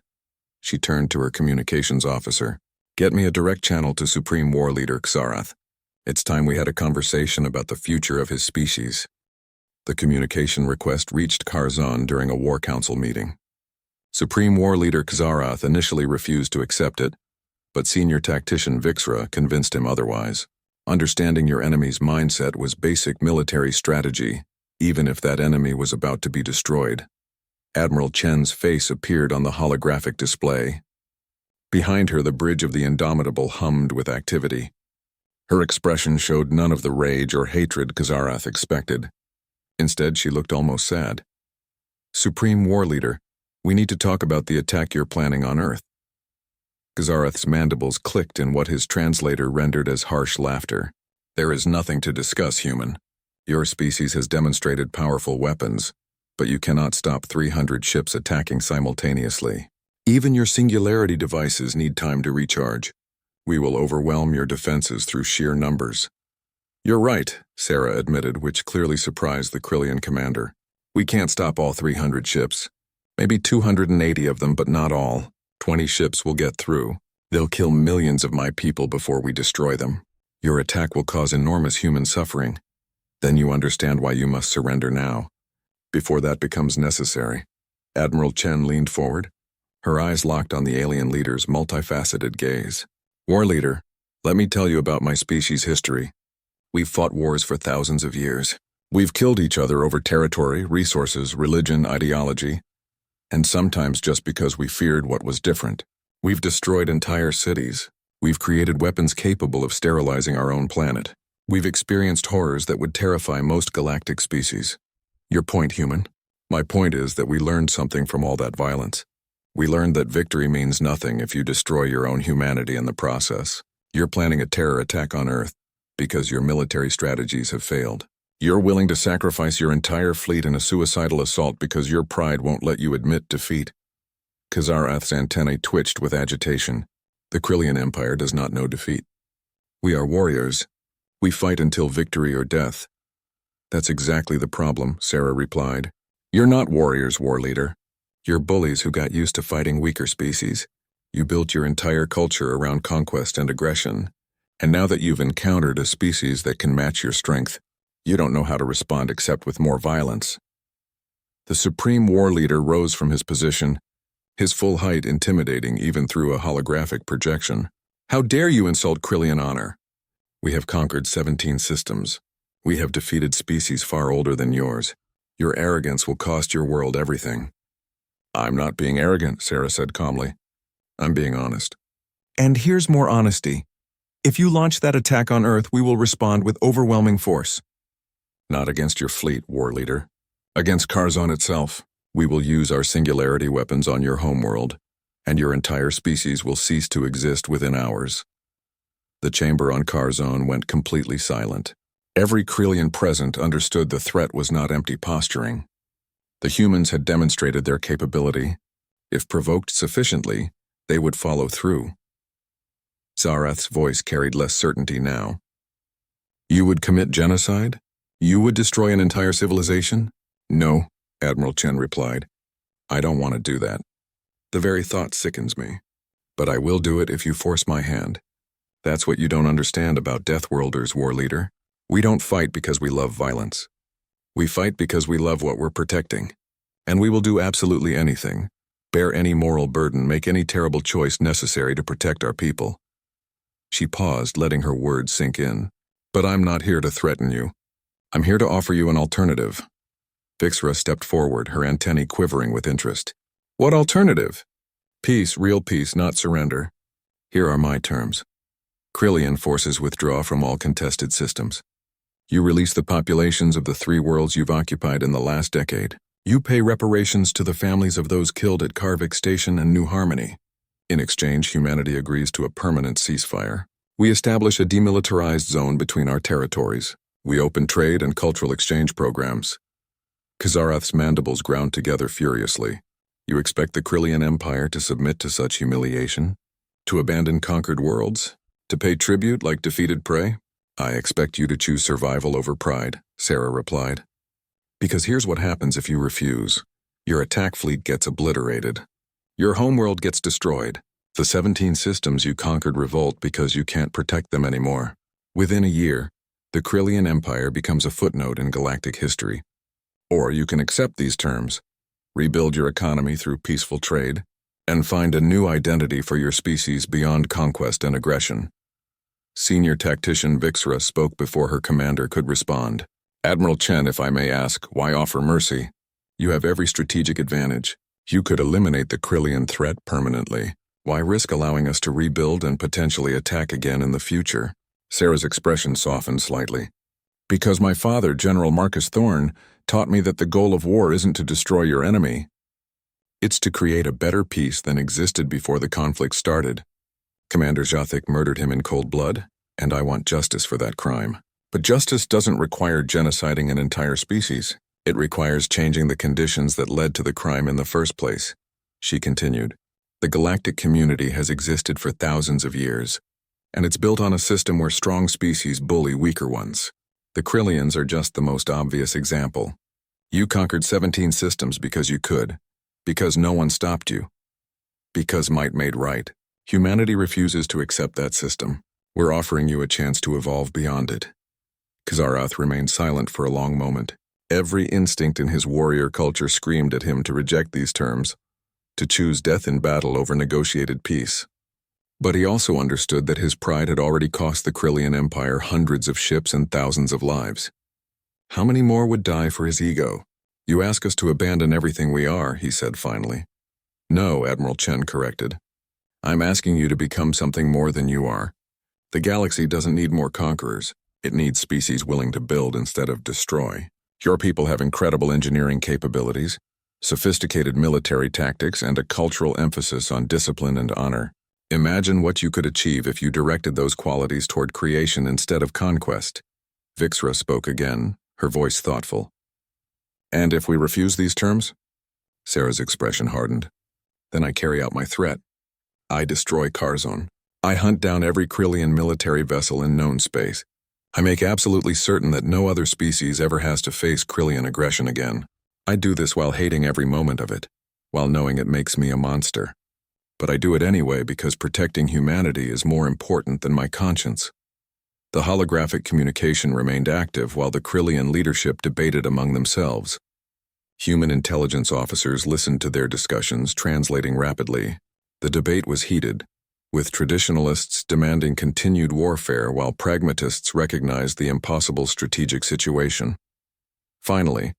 She turned to her communications officer. Get me a direct channel to Supreme War Leader Khazarath. It's time we had a conversation about the future of his species. The communication request reached Karzan during a War Council meeting. Supreme War Leader Khazarath initially refused to accept it, but senior tactician Vixra convinced him otherwise. Understanding your enemy's mindset was basic military strategy, even if that enemy was about to be destroyed. Admiral Chen's face appeared on the holographic display. Behind her, the bridge of the Indomitable hummed with activity. Her expression showed none of the rage or hatred Khazarath expected. Instead, she looked almost sad. Supreme War Leader, we need to talk about the attack you're planning on Earth. Khazarath's mandibles clicked in what his translator rendered as harsh laughter. There is nothing to discuss, human. Your species has demonstrated powerful weapons, but you cannot stop 300 ships attacking simultaneously. Even your singularity devices need time to recharge. We will overwhelm your defenses through sheer numbers. You're right, Sarah admitted, which clearly surprised the Krillian commander. We can't stop all 300 ships. Maybe 280 of them, but not all. 20 ships will get through. They'll kill millions of my people before we destroy them. Your attack will cause enormous human suffering. Then you understand why you must surrender now, before that becomes necessary. Admiral Chen leaned forward, her eyes locked on the alien leader's multifaceted gaze. War Leader, let me tell you about my species' history. We've fought wars for thousands of years. We've killed each other over territory, resources, religion, ideology, and sometimes just because we feared what was different. We've destroyed entire cities. We've created weapons capable of sterilizing our own planet. We've experienced horrors that would terrify most galactic species. Your point, human. My point is that we learned something from all that violence. We learned that victory means nothing if you destroy your own humanity in the process. You're planning a terror attack on Earth because your military strategies have failed. You're willing to sacrifice your entire fleet in a suicidal assault because your pride won't let you admit defeat. Khazarath's antennae twitched with agitation. The Krillian Empire does not know defeat. We are warriors. We fight until victory or death. That's exactly the problem, Sarah replied. You're not warriors, war leader. You're bullies who got used to fighting weaker species. You built your entire culture around conquest and aggression. And now that you've encountered a species that can match your strength, you don't know how to respond except with more violence. The supreme war leader rose from his position, his full height intimidating even through a holographic projection. How dare you insult Krillian honor? We have conquered 17 systems. We have defeated species far older than yours. Your arrogance will cost your world everything. I'm not being arrogant, Sarah said calmly. I'm being honest. And here's more honesty. If you launch that attack on Earth, we will respond with overwhelming force. Not against your fleet, war leader. Against Karzon itself. We will use our singularity weapons on your homeworld, and your entire species will cease to exist within hours. The chamber on Karzon went completely silent. Every Krillian present understood the threat was not empty posturing. The humans had demonstrated their capability. If provoked sufficiently, they would follow through. Zarath's voice carried less certainty now. You would commit genocide? You would destroy an entire civilization? No, Admiral Chen replied. I don't want to do that. The very thought sickens me. But I will do it if you force my hand. That's what you don't understand about Deathworlders, war leader. We don't fight because we love violence. We fight because we love what we're protecting. And we will do absolutely anything, bear any moral burden, make any terrible choice necessary to protect our people. She paused, letting her words sink in. But I'm not here to threaten you. I'm here to offer you an alternative. Vixra stepped forward, her antennae quivering with interest. What alternative? Peace, real peace, not surrender. Here are my terms. Krillian forces withdraw from all contested systems. You release the populations of the 3 worlds you've occupied in the last decade. You pay reparations to the families of those killed at Karvik Station and New Harmony. In exchange, humanity agrees to a permanent ceasefire. We establish a demilitarized zone between our territories. We open trade and cultural exchange programs. Kazarath's mandibles ground together furiously. You expect the Krillian Empire to submit to such humiliation? To abandon conquered worlds? To pay tribute like defeated prey? I expect you to choose survival over pride, Sarah replied. Because here's what happens if you refuse. Your attack fleet gets obliterated. Your homeworld gets destroyed. The 17 systems you conquered revolt because you can't protect them anymore. Within a year, the Krillian Empire becomes a footnote in galactic history. Or you can accept these terms, rebuild your economy through peaceful trade, and find a new identity for your species beyond conquest and aggression. Senior tactician Vixra spoke before her commander could respond. Admiral Chen, if I may ask, why offer mercy? You have every strategic advantage. You could eliminate the Krillian threat permanently. Why risk allowing us to rebuild and potentially attack again in the future? Sarah's expression softened slightly. Because my father, General Marcus Thorne, taught me that the goal of war isn't to destroy your enemy. It's to create a better peace than existed before the conflict started. Commander Jathic murdered him in cold blood, and I want justice for that crime. But justice doesn't require genociding an entire species. It requires changing the conditions that led to the crime in the first place. She continued. The galactic community has existed for thousands of years, and it's built on a system where strong species bully weaker ones. The Krillians are just the most obvious example. You conquered 17 systems because you could, because no one stopped you, because might made right. Humanity refuses to accept that system. We're offering you a chance to evolve beyond it. Kazarath remained silent for a long moment. Every instinct in his warrior culture screamed at him to reject these terms, to choose death in battle over negotiated peace. But he also understood that his pride had already cost the Krillian Empire hundreds of ships and thousands of lives. How many more would die for his ego? You ask us to abandon everything we are, he said finally. No, Admiral Chen corrected. I'm asking you to become something more than you are. The galaxy doesn't need more conquerors. It needs species willing to build instead of destroy. Your people have incredible engineering capabilities, sophisticated military tactics, and a cultural emphasis on discipline and honor. Imagine what you could achieve if you directed those qualities toward creation instead of conquest. Vixra spoke again, her voice thoughtful. And if we refuse these terms? Sarah's expression hardened. Then I carry out my threat. I destroy Karzon. I hunt down every Krillian military vessel in known space. I make absolutely certain that no other species ever has to face Krillian aggression again. I do this while hating every moment of it, while knowing it makes me a monster. But I do it anyway because protecting humanity is more important than my conscience. The holographic communication remained active while the Krillian leadership debated among themselves. Human intelligence officers listened to their discussions, translating rapidly. The debate was heated, with traditionalists demanding continued warfare while pragmatists recognized the impossible strategic situation. Finally,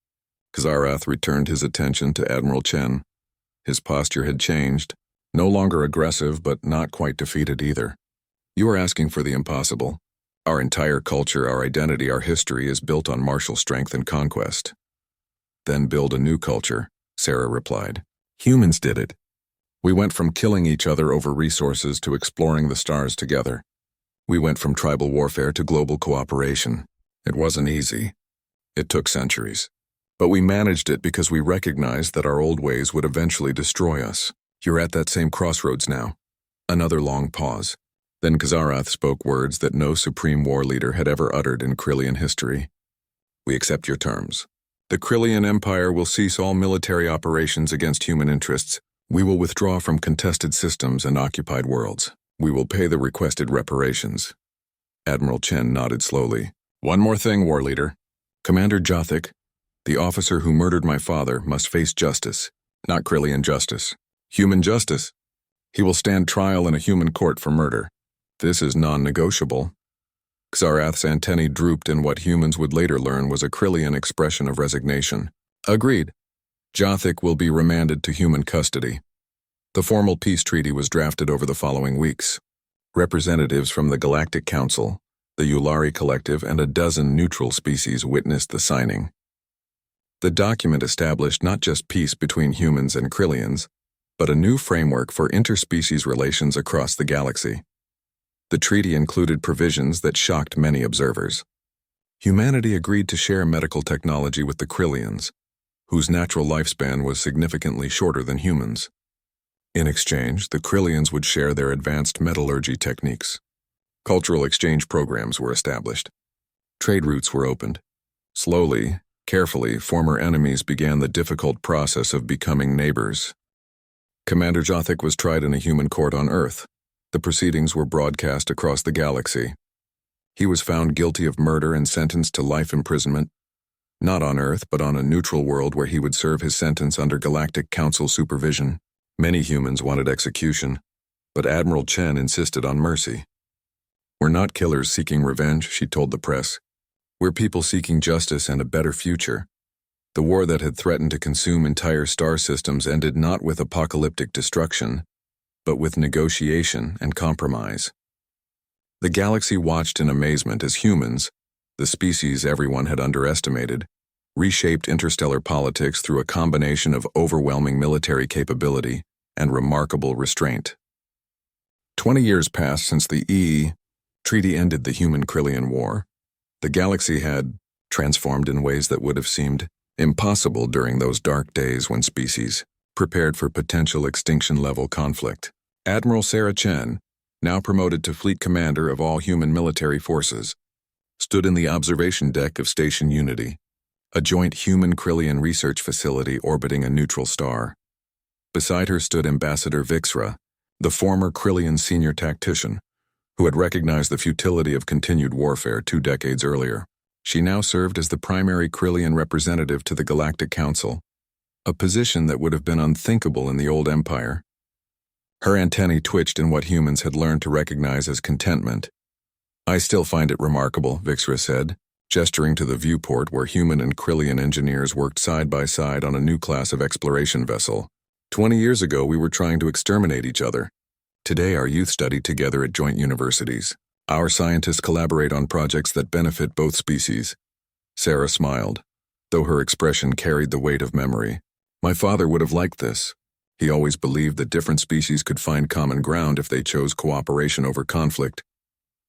Xarath returned his attention to Admiral Chen. His posture had changed, no longer aggressive but not quite defeated either. You are asking for the impossible. Our entire culture, our identity, our history is built on martial strength and conquest. Then build a new culture, Sarah replied. Humans did it. We went from killing each other over resources to exploring the stars together. We went from tribal warfare to global cooperation. It wasn't easy. It took centuries. But we managed it because we recognized that our old ways would eventually destroy us. You're at that same crossroads now. Another long pause. Then Xarath spoke words that no supreme war leader had ever uttered in Krillian history. We accept your terms. The Krillian Empire will cease all military operations against human interests. We will withdraw from contested systems and occupied worlds. We will pay the requested reparations. Admiral Chen nodded slowly. One more thing, war leader. Commander Jothik, the officer who murdered my father, must face justice. Not Krillian justice. Human justice. He will stand trial in a human court for murder. This is non-negotiable. Xarath's antennae drooped in what humans would later learn was a Krillian expression of resignation. Agreed. Jothik will be remanded to human custody. The formal peace treaty was drafted over the following weeks. Representatives from the Galactic Council, the Yulari Collective, and a dozen neutral species witnessed the signing. The document established not just peace between humans and Krillians, but a new framework for interspecies relations across the galaxy. The treaty included provisions that shocked many observers. Humanity agreed to share medical technology with the Krillians, whose natural lifespan was significantly shorter than humans. In exchange, the Krillians would share their advanced metallurgy techniques. Cultural exchange programs were established. Trade routes were opened. Slowly, carefully, former enemies began the difficult process of becoming neighbors. Commander Jothik was tried in a human court on Earth. The proceedings were broadcast across the galaxy. He was found guilty of murder and sentenced to life imprisonment, not on Earth, but on a neutral world where he would serve his sentence under Galactic Council supervision. Many humans wanted execution, but Admiral Chen insisted on mercy. We're not killers seeking revenge, she told the press. We're people seeking justice and a better future. The war that had threatened to consume entire star systems ended not with apocalyptic destruction, but with negotiation and compromise. The galaxy watched in amazement as humans, the species everyone had underestimated, reshaped interstellar politics through a combination of overwhelming military capability and remarkable restraint. 20 years passed since the EE treaty ended the human-Krillian war. The galaxy had transformed in ways that would have seemed impossible during those dark days when species prepared for potential extinction-level conflict. Admiral Sarah Chen, now promoted to fleet commander of all human military forces, stood in the observation deck of Station Unity, a joint human-Krillian research facility orbiting a neutral star. Beside her stood Ambassador Vixra, the former Krillian senior tactician, who had recognized the futility of continued warfare 2 decades earlier. She now served as the primary Krillian representative to the Galactic Council, a position that would have been unthinkable in the old Empire. Her antennae twitched in what humans had learned to recognize as contentment. I still find it remarkable, Vixra said, gesturing to the viewport where human and Krillian engineers worked side by side on a new class of exploration vessel. 20 years ago, we were trying to exterminate each other. Today, our youth study together at joint universities. Our scientists collaborate on projects that benefit both species. Sarah smiled, though her expression carried the weight of memory. My father would have liked this. He always believed that different species could find common ground if they chose cooperation over conflict.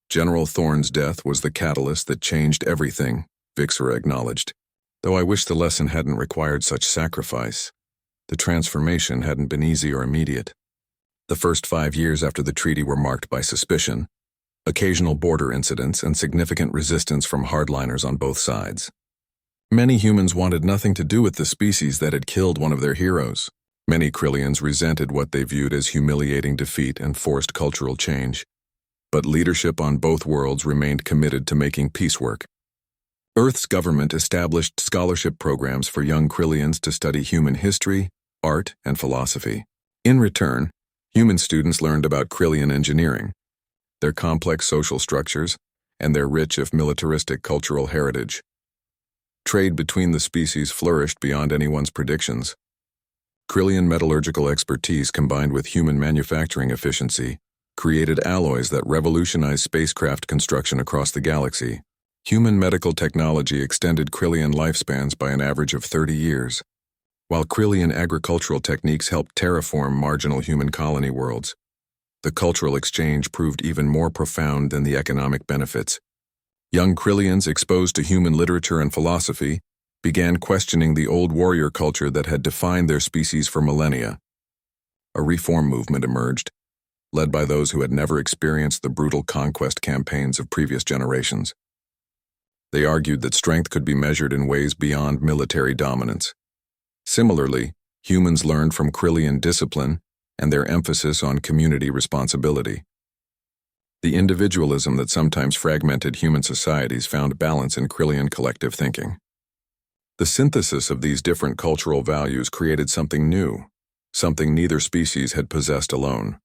General Thorne's death was the catalyst that changed everything, Vixra acknowledged. Though I wish the lesson hadn't required such sacrifice. The transformation hadn't been easy or immediate. The first 5 years after the treaty were marked by suspicion, occasional border incidents, and significant resistance from hardliners on both sides. Many humans wanted nothing to do with the species that had killed one of their heroes. Many Krillians resented what they viewed as humiliating defeat and forced cultural change. But leadership on both worlds remained committed to making peace work. Earth's government established scholarship programs for young Krillians to study human history, art, and philosophy. In return, human students learned about Krillian engineering, their complex social structures, and their rich if militaristic cultural heritage. Trade between the species flourished beyond anyone's predictions. Krillian metallurgical expertise combined with human manufacturing efficiency created alloys that revolutionized spacecraft construction across the galaxy. Human medical technology extended Krillian lifespans by an average of 30 years, while Krillian agricultural techniques helped terraform marginal human colony worlds. The cultural exchange proved even more profound than the economic benefits. Young Krillians exposed to human literature and philosophy began questioning the old warrior culture that had defined their species for millennia. A reform movement emerged, led by those who had never experienced the brutal conquest campaigns of previous generations. They argued that strength could be measured in ways beyond military dominance. Similarly, humans learned from Krillian discipline and their emphasis on community responsibility. The individualism that sometimes fragmented human societies found balance in Krillian collective thinking. The synthesis of these different cultural values created something new, something neither species had possessed alone.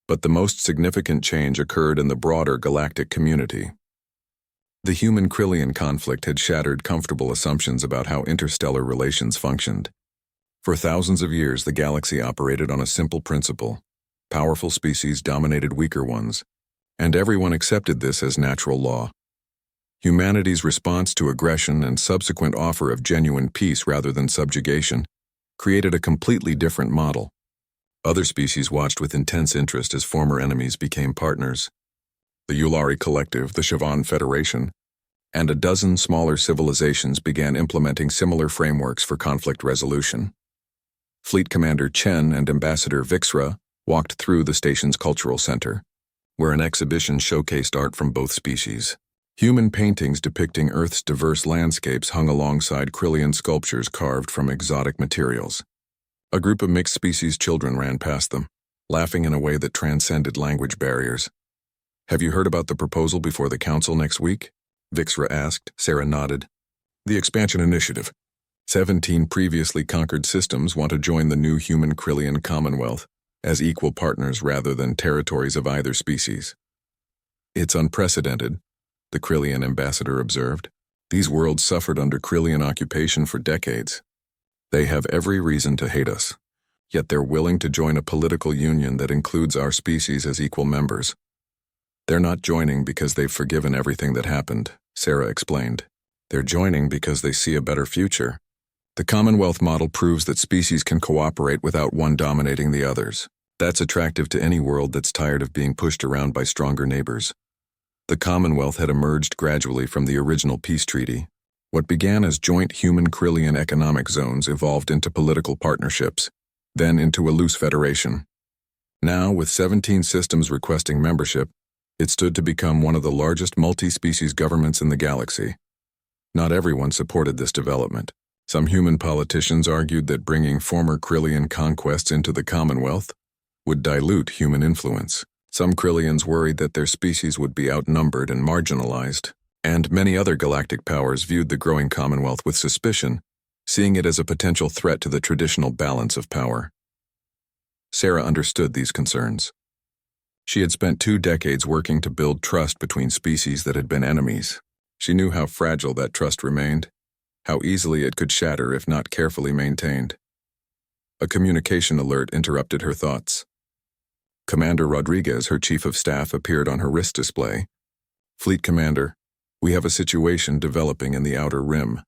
But the most significant change occurred in the broader galactic community. The human-Krillian conflict had shattered comfortable assumptions about how interstellar relations functioned. For thousands of years, the galaxy operated on a simple principle: powerful species dominated weaker ones, and everyone accepted this as natural law. Humanity's response to aggression and subsequent offer of genuine peace rather than subjugation created a completely different model. Other species watched with intense interest as former enemies became partners. The Yulari Collective, the Siobhan Federation, and a dozen smaller civilizations began implementing similar frameworks for conflict resolution. Fleet Commander Chen and Ambassador Vixra walked through the station's cultural center, where an exhibition showcased art from both species. Human paintings depicting Earth's diverse landscapes hung alongside Krillian sculptures carved from exotic materials. A group of mixed-species children ran past them, laughing in a way that transcended language barriers. "Have you heard about the proposal before the Council next week?" Vixra asked. Sarah nodded. "The Expansion Initiative. 17 previously conquered systems want to join the new human Krillian Commonwealth as equal partners rather than territories of either species." "It's unprecedented," the Krillian ambassador observed. "These worlds suffered under Krillian occupation for decades. They have every reason to hate us, yet they're willing to join a political union that includes our species as equal members. They're not joining because they've forgiven everything that happened," Sarah explained. "They're joining because they see a better future. The Commonwealth model proves that species can cooperate without one dominating the others. That's attractive to any world that's tired of being pushed around by stronger neighbors." The Commonwealth had emerged gradually from the original peace treaty. What began as joint human-Krillian economic zones evolved into political partnerships, then into a loose federation. Now, with 17 systems requesting membership, it stood to become one of the largest multi-species governments in the galaxy. Not everyone supported this development. Some human politicians argued that bringing former Krillian conquests into the Commonwealth would dilute human influence. Some Krillians worried that their species would be outnumbered and marginalized, and many other galactic powers viewed the growing Commonwealth with suspicion, seeing it as a potential threat to the traditional balance of power. Sarah understood these concerns. She had spent 2 decades working to build trust between species that had been enemies. She knew how fragile that trust remained, how easily it could shatter if not carefully maintained. A communication alert interrupted her thoughts. Commander Rodriguez, her chief of staff, appeared on her wrist display. "Fleet Commander, we have a situation developing in the Outer Rim.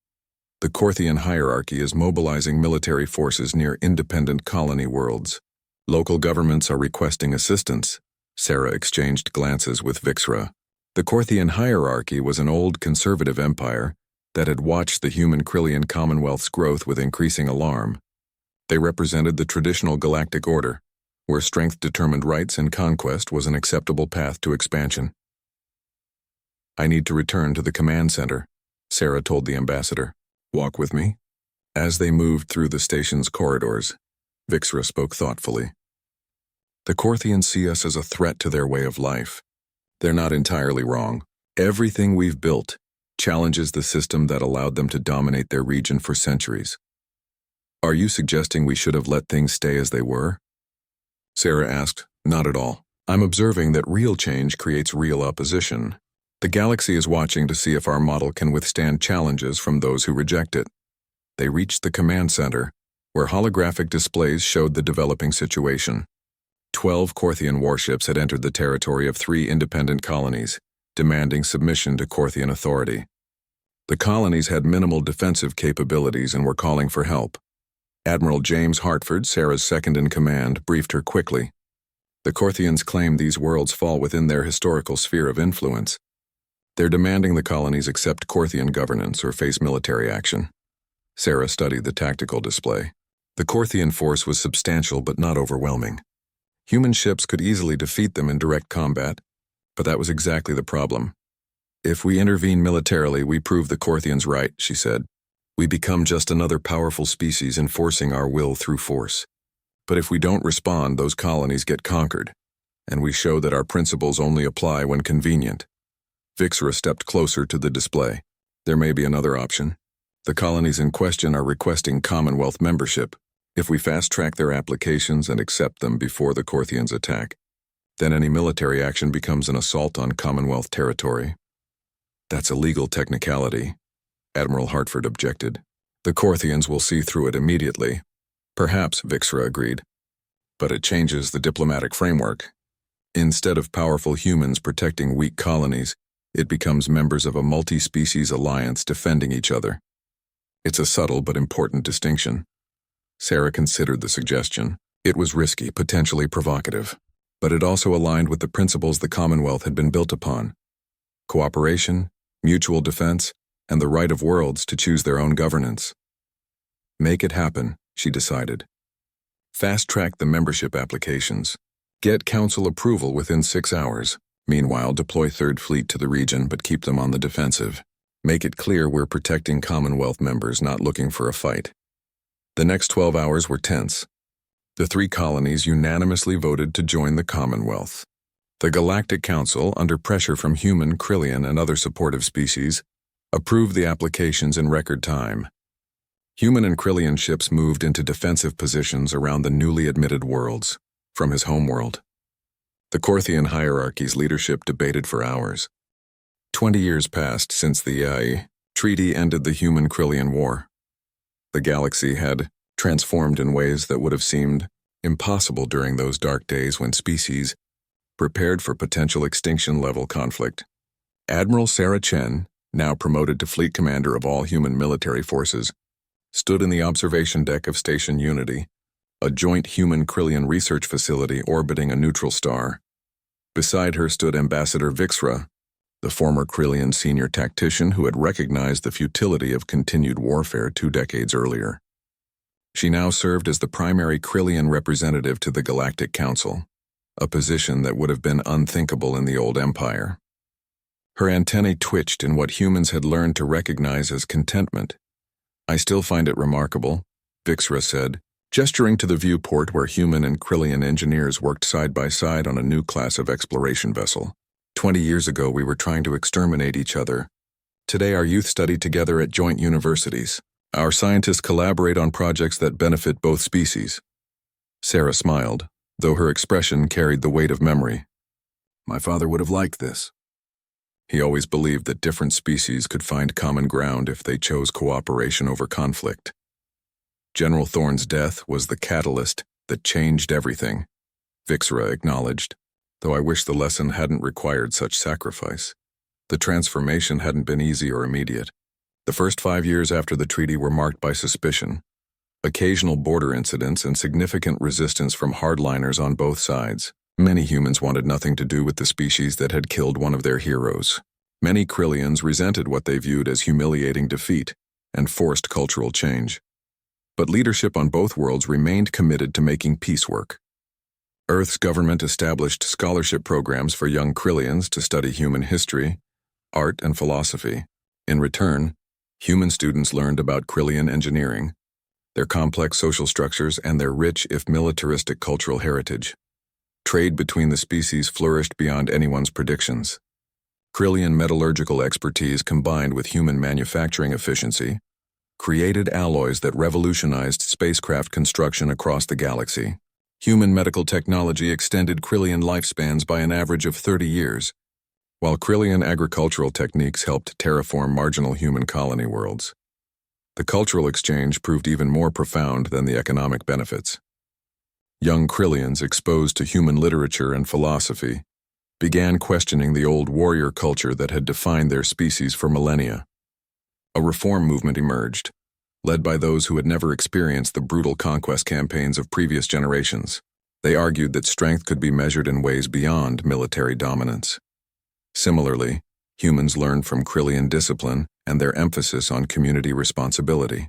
The Korthian hierarchy is mobilizing military forces near independent colony worlds. Local governments are requesting assistance." Sarah exchanged glances with Vixra. The Korthian hierarchy was an old conservative empire that had watched the human Krillian Commonwealth's growth with increasing alarm. They represented the traditional galactic order, where strength determined rights and conquest was an acceptable path to expansion. "I need to return to the command center," Sarah told the ambassador. "Walk with me?" As they moved through the station's corridors, Vixra spoke thoughtfully. "The Corthians see us as a threat to their way of life. They're not entirely wrong. Everything we've built challenges the system that allowed them to dominate their region for centuries. Are you suggesting we should have let things stay as they were?" Sarah asked. "Not at all. I'm observing that real change creates real opposition. The galaxy is watching to see if our model can withstand challenges from those who reject it." They reached the command center, where holographic displays showed the developing situation. 12 Corthian warships had entered the territory of 3 independent colonies, demanding submission to Corthian authority. The colonies had minimal defensive capabilities and were calling for help. Admiral James Hartford, Sarah's second-in-command, briefed her quickly. The Corthians claim these worlds fall within their historical sphere of influence. They're demanding the colonies accept Corthian governance or face military action. Sarah studied the tactical display. The Corthian force was substantial but not overwhelming. Human ships could easily defeat them in direct combat, but that was exactly the problem. "If we intervene militarily, we prove the Corthians right," she said. "We become just another powerful species enforcing our will through force. But if we don't respond, those colonies get conquered, and we show that our principles only apply when convenient." Vixra stepped closer to the display. "There may be another option. The colonies in question are requesting Commonwealth membership. If we fast-track their applications and accept them before the Corthians attack, then any military action becomes an assault on Commonwealth territory." "That's a legal technicality," Admiral Hartford objected. "The Corthians will see through it immediately." "Perhaps," Vixra agreed. "But it changes the diplomatic framework. Instead of powerful humans protecting weak colonies, it becomes members of a multi-species alliance defending each other. It's a subtle but important distinction." Sarah considered the suggestion. It was risky, potentially provocative, but it also aligned with the principles the Commonwealth had been built upon: cooperation, mutual defense, and the right of worlds to choose their own governance. "Make it happen," she decided. "Fast-track the membership applications. Get Council approval within 6 hours. Meanwhile, deploy Third Fleet to the region, but keep them on the defensive. Make it clear we're protecting Commonwealth members, not looking for a fight." The next 12 hours were tense. The 3 colonies unanimously voted to join the Commonwealth. The Galactic Council, under pressure from human, Krillian, and other supportive species, approved the applications in record time. Human and Krillian ships moved into defensive positions around the newly admitted worlds, from his homeworld. The Corthian hierarchy's leadership debated for hours. 20 years passed since the treaty ended the human-Krillian war. The galaxy had transformed in ways that would have seemed impossible during those dark days when species prepared for potential extinction-level conflict. Admiral Sarah Chen, now promoted to fleet commander of all human military forces, stood in the observation deck of Station Unity, a joint human-Krillian research facility orbiting a neutral star. Beside her stood Ambassador Vixra, the former Krillian senior tactician who had recognized the futility of continued warfare 2 decades earlier. She now served as the primary Krillian representative to the Galactic Council, a position that would have been unthinkable in the old Empire. Her antennae twitched in what humans had learned to recognize as contentment. "I still find it remarkable," Vixra said, gesturing to the viewport where human and Krillian engineers worked side by side on a new class of exploration vessel. 20 years ago we were trying to exterminate each other. Today our youth study together at joint universities. Our scientists collaborate on projects that benefit both species." Sarah smiled, though her expression carried the weight of memory. "My father would have liked this. He always believed that different species could find common ground if they chose cooperation over conflict. General Thorne's death was the catalyst that changed everything," Vixra acknowledged, "though I wish the lesson hadn't required such sacrifice. The transformation hadn't been easy or immediate. The first 5 years after the treaty were marked by suspicion, occasional border incidents, and significant resistance from hardliners on both sides. Many humans wanted nothing to do with the species that had killed one of their heroes. Many Krillians resented what they viewed as humiliating defeat and forced cultural change. But leadership on both worlds remained committed to making peace work. Earth's government established scholarship programs for young Krillians to study human history, art, and philosophy. In return, human students learned about Krillian engineering, their complex social structures, and their rich, if militaristic, cultural heritage. Trade between the species flourished beyond anyone's predictions. Krillian metallurgical expertise combined with human manufacturing efficiency created alloys that revolutionized spacecraft construction across the galaxy. Human medical technology extended Krillian lifespans by an average of 30 years, while Krillian agricultural techniques helped terraform marginal human colony worlds. The cultural exchange proved even more profound than the economic benefits. Young Krillians exposed to human literature and philosophy began questioning the old warrior culture that had defined their species for millennia. A reform movement emerged, led by those who had never experienced the brutal conquest campaigns of previous generations. They argued that strength could be measured in ways beyond military dominance. Similarly, humans learned from Krillian discipline and their emphasis on community responsibility.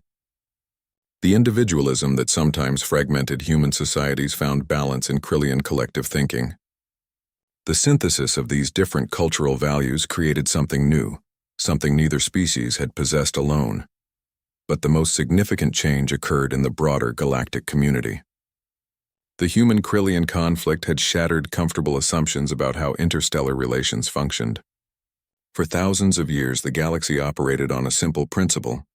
The individualism that sometimes fragmented human societies found balance in Krillian collective thinking. The synthesis of these different cultural values created something new, something neither species had possessed alone. But the most significant change occurred in the broader galactic community. The human-Krillian conflict had shattered comfortable assumptions about how interstellar relations functioned. For thousands of years, the galaxy operated on a simple principle.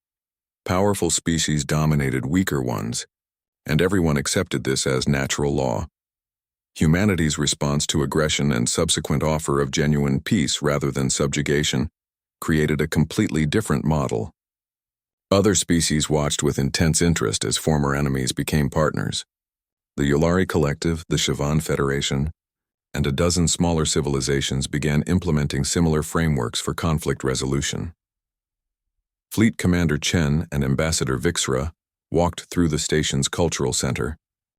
Powerful species dominated weaker ones, and everyone accepted this as natural law. Humanity's response to aggression and subsequent offer of genuine peace rather than subjugation created a completely different model. Other species watched with intense interest as former enemies became partners. The Yulari Collective, the Shivan Federation, and a dozen smaller civilizations began implementing similar frameworks for conflict resolution. Fleet Commander Chen and Ambassador Vixra walked through the station's cultural center,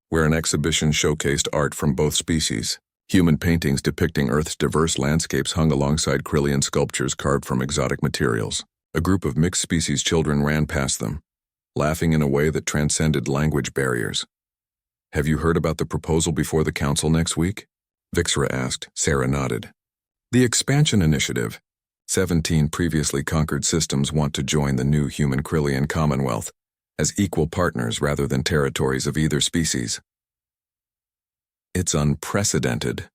where an exhibition showcased art from both species. Human paintings depicting Earth's diverse landscapes hung alongside Krillian sculptures carved from exotic materials. A group of mixed-species children ran past them, laughing in a way that transcended language barriers. "Have you heard about the proposal before the council next week?" Vixra asked. Sarah nodded. "The Expansion Initiative. 17 previously conquered systems want to join the new human Krillian Commonwealth as equal partners rather than territories of either species." "It's unprecedented,"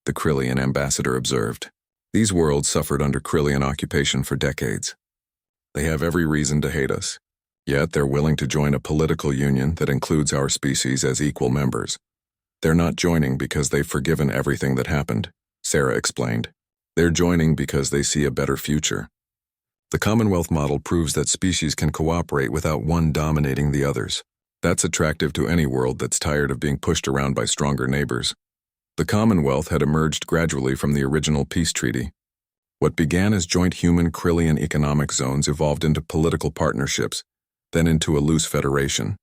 the Krillian ambassador observed. "These worlds suffered under Krillian occupation for decades. They have every reason to hate us, yet they're willing to join a political union that includes our species as equal members. They're not joining because they've forgiven everything that happened," Sarah explained. "They're joining because they see a better future. The Commonwealth model proves that species can cooperate without one dominating the others. That's attractive to any world that's tired of being pushed around by stronger neighbors." The Commonwealth had emerged gradually from the original peace treaty. What began as joint human-Krillian economic zones evolved into political partnerships, then into a loose federation.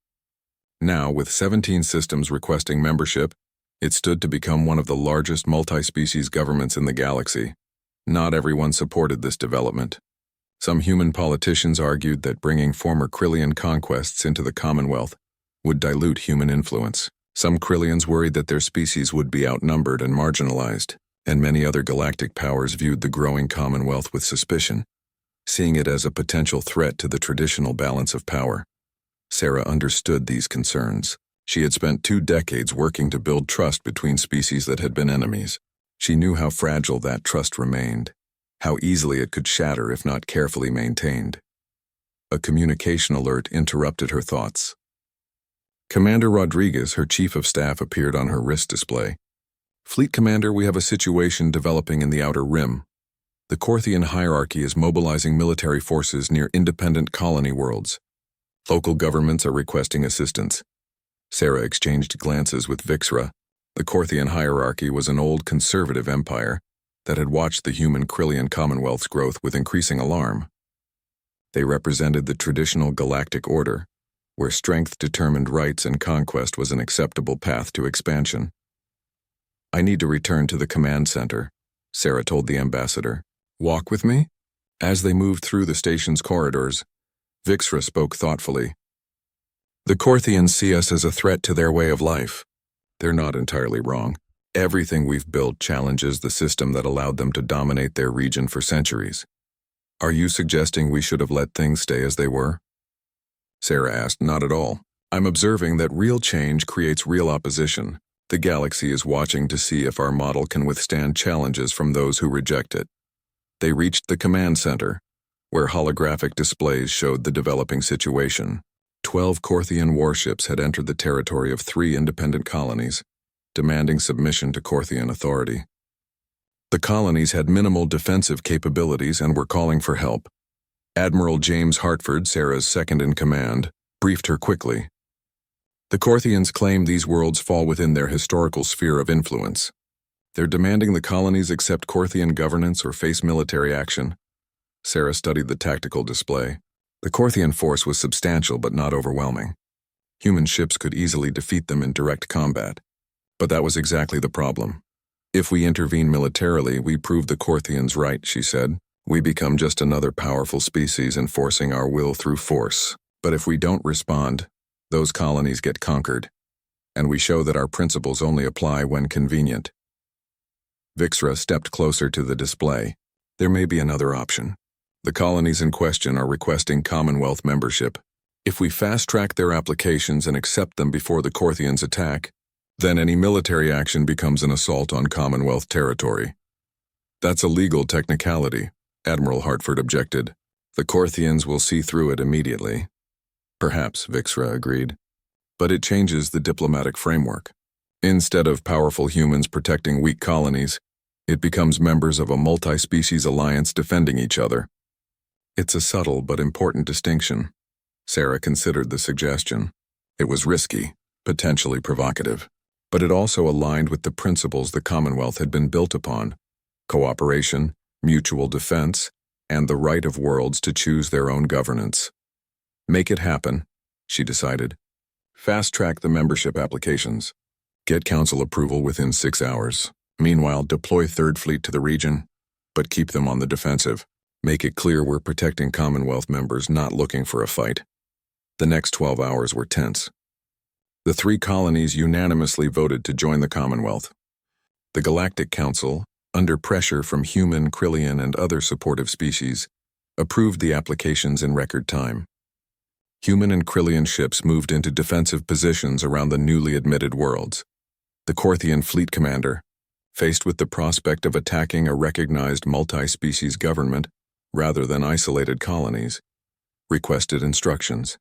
Now, with 17 systems requesting membership, it stood to become one of the largest multi-species governments in the galaxy. Not everyone supported this development. Some human politicians argued that bringing former Krillian conquests into the Commonwealth would dilute human influence. Some Krillians worried that their species would be outnumbered and marginalized, and many other galactic powers viewed the growing Commonwealth with suspicion, seeing it as a potential threat to the traditional balance of power. Sarah understood these concerns. She had spent 2 decades working to build trust between species that had been enemies. She knew how fragile that trust remained, how easily it could shatter if not carefully maintained. A communication alert interrupted her thoughts. Commander Rodriguez, her chief of staff, appeared on her wrist display. "Fleet Commander, we have a situation developing in the Outer Rim. The Korthian hierarchy is mobilizing military forces near independent colony worlds. Local governments are requesting assistance." Sarah exchanged glances with Vixra. The Korthian hierarchy was an old conservative empire that had watched the human Krillian Commonwealth's growth with increasing alarm. They represented the traditional galactic order, where strength determined rights and conquest was an acceptable path to expansion. "I need to return to the command center," Sarah told the ambassador. "Walk with me?" As they moved through the station's corridors, Vixra spoke thoughtfully. "The Korthians see us as a threat to their way of life. They're not entirely wrong. Everything we've built challenges the system that allowed them to dominate their region for centuries. Are you suggesting we should have let things stay as they were? Sarah asked. Not at all. I'm observing that real change creates real opposition. The galaxy is watching to see if our model can withstand challenges from those who reject it. They reached the command center, where holographic displays showed the developing situation. 12 Korthian warships had entered the territory of 3 independent colonies, demanding submission to Korthian authority. The colonies had minimal defensive capabilities and were calling for help. Admiral James Hartford, Sarah's second-in-command, briefed her quickly. The Korthians claim these worlds fall within their historical sphere of influence. They're demanding the colonies accept Korthian governance or face military action. Sarah studied the tactical display. The Korthian force was substantial but not overwhelming. Human ships could easily defeat them in direct combat. But that was exactly the problem. If we intervene militarily, we prove the Korthians right, she said. We become just another powerful species enforcing our will through force. But if we don't respond, those colonies get conquered, and we show that our principles only apply when convenient. Vixra stepped closer to the display. There may be another option. The colonies in question are requesting Commonwealth membership. If we fast-track their applications and accept them before the Korthians attack, then any military action becomes an assault on Commonwealth territory. That's a legal technicality, Admiral Hartford objected. The Korthians will see through it immediately. Perhaps, Vixra agreed. But it changes the diplomatic framework. Instead of powerful humans protecting weak colonies, it becomes members of a multi-species alliance defending each other. It's a subtle but important distinction. Sarah considered the suggestion. It was risky, potentially provocative, but it also aligned with the principles the Commonwealth had been built upon: cooperation, mutual defense, and the right of worlds to choose their own governance. Make it happen, she decided. Fast-track the membership applications. Get council approval within 6 hours. Meanwhile, deploy Third Fleet to the region, but keep them on the defensive. Make it clear we're protecting Commonwealth members, not looking for a fight. The next 12 hours were tense. The 3 colonies unanimously voted to join the Commonwealth. The Galactic Council, under pressure from human, Krillian, and other supportive species, approved the applications in record time. Human and Krillian ships moved into defensive positions around the newly admitted worlds. The Korthian fleet commander, faced with the prospect of attacking a recognized multi-species government rather than isolated colonies, requested instructions.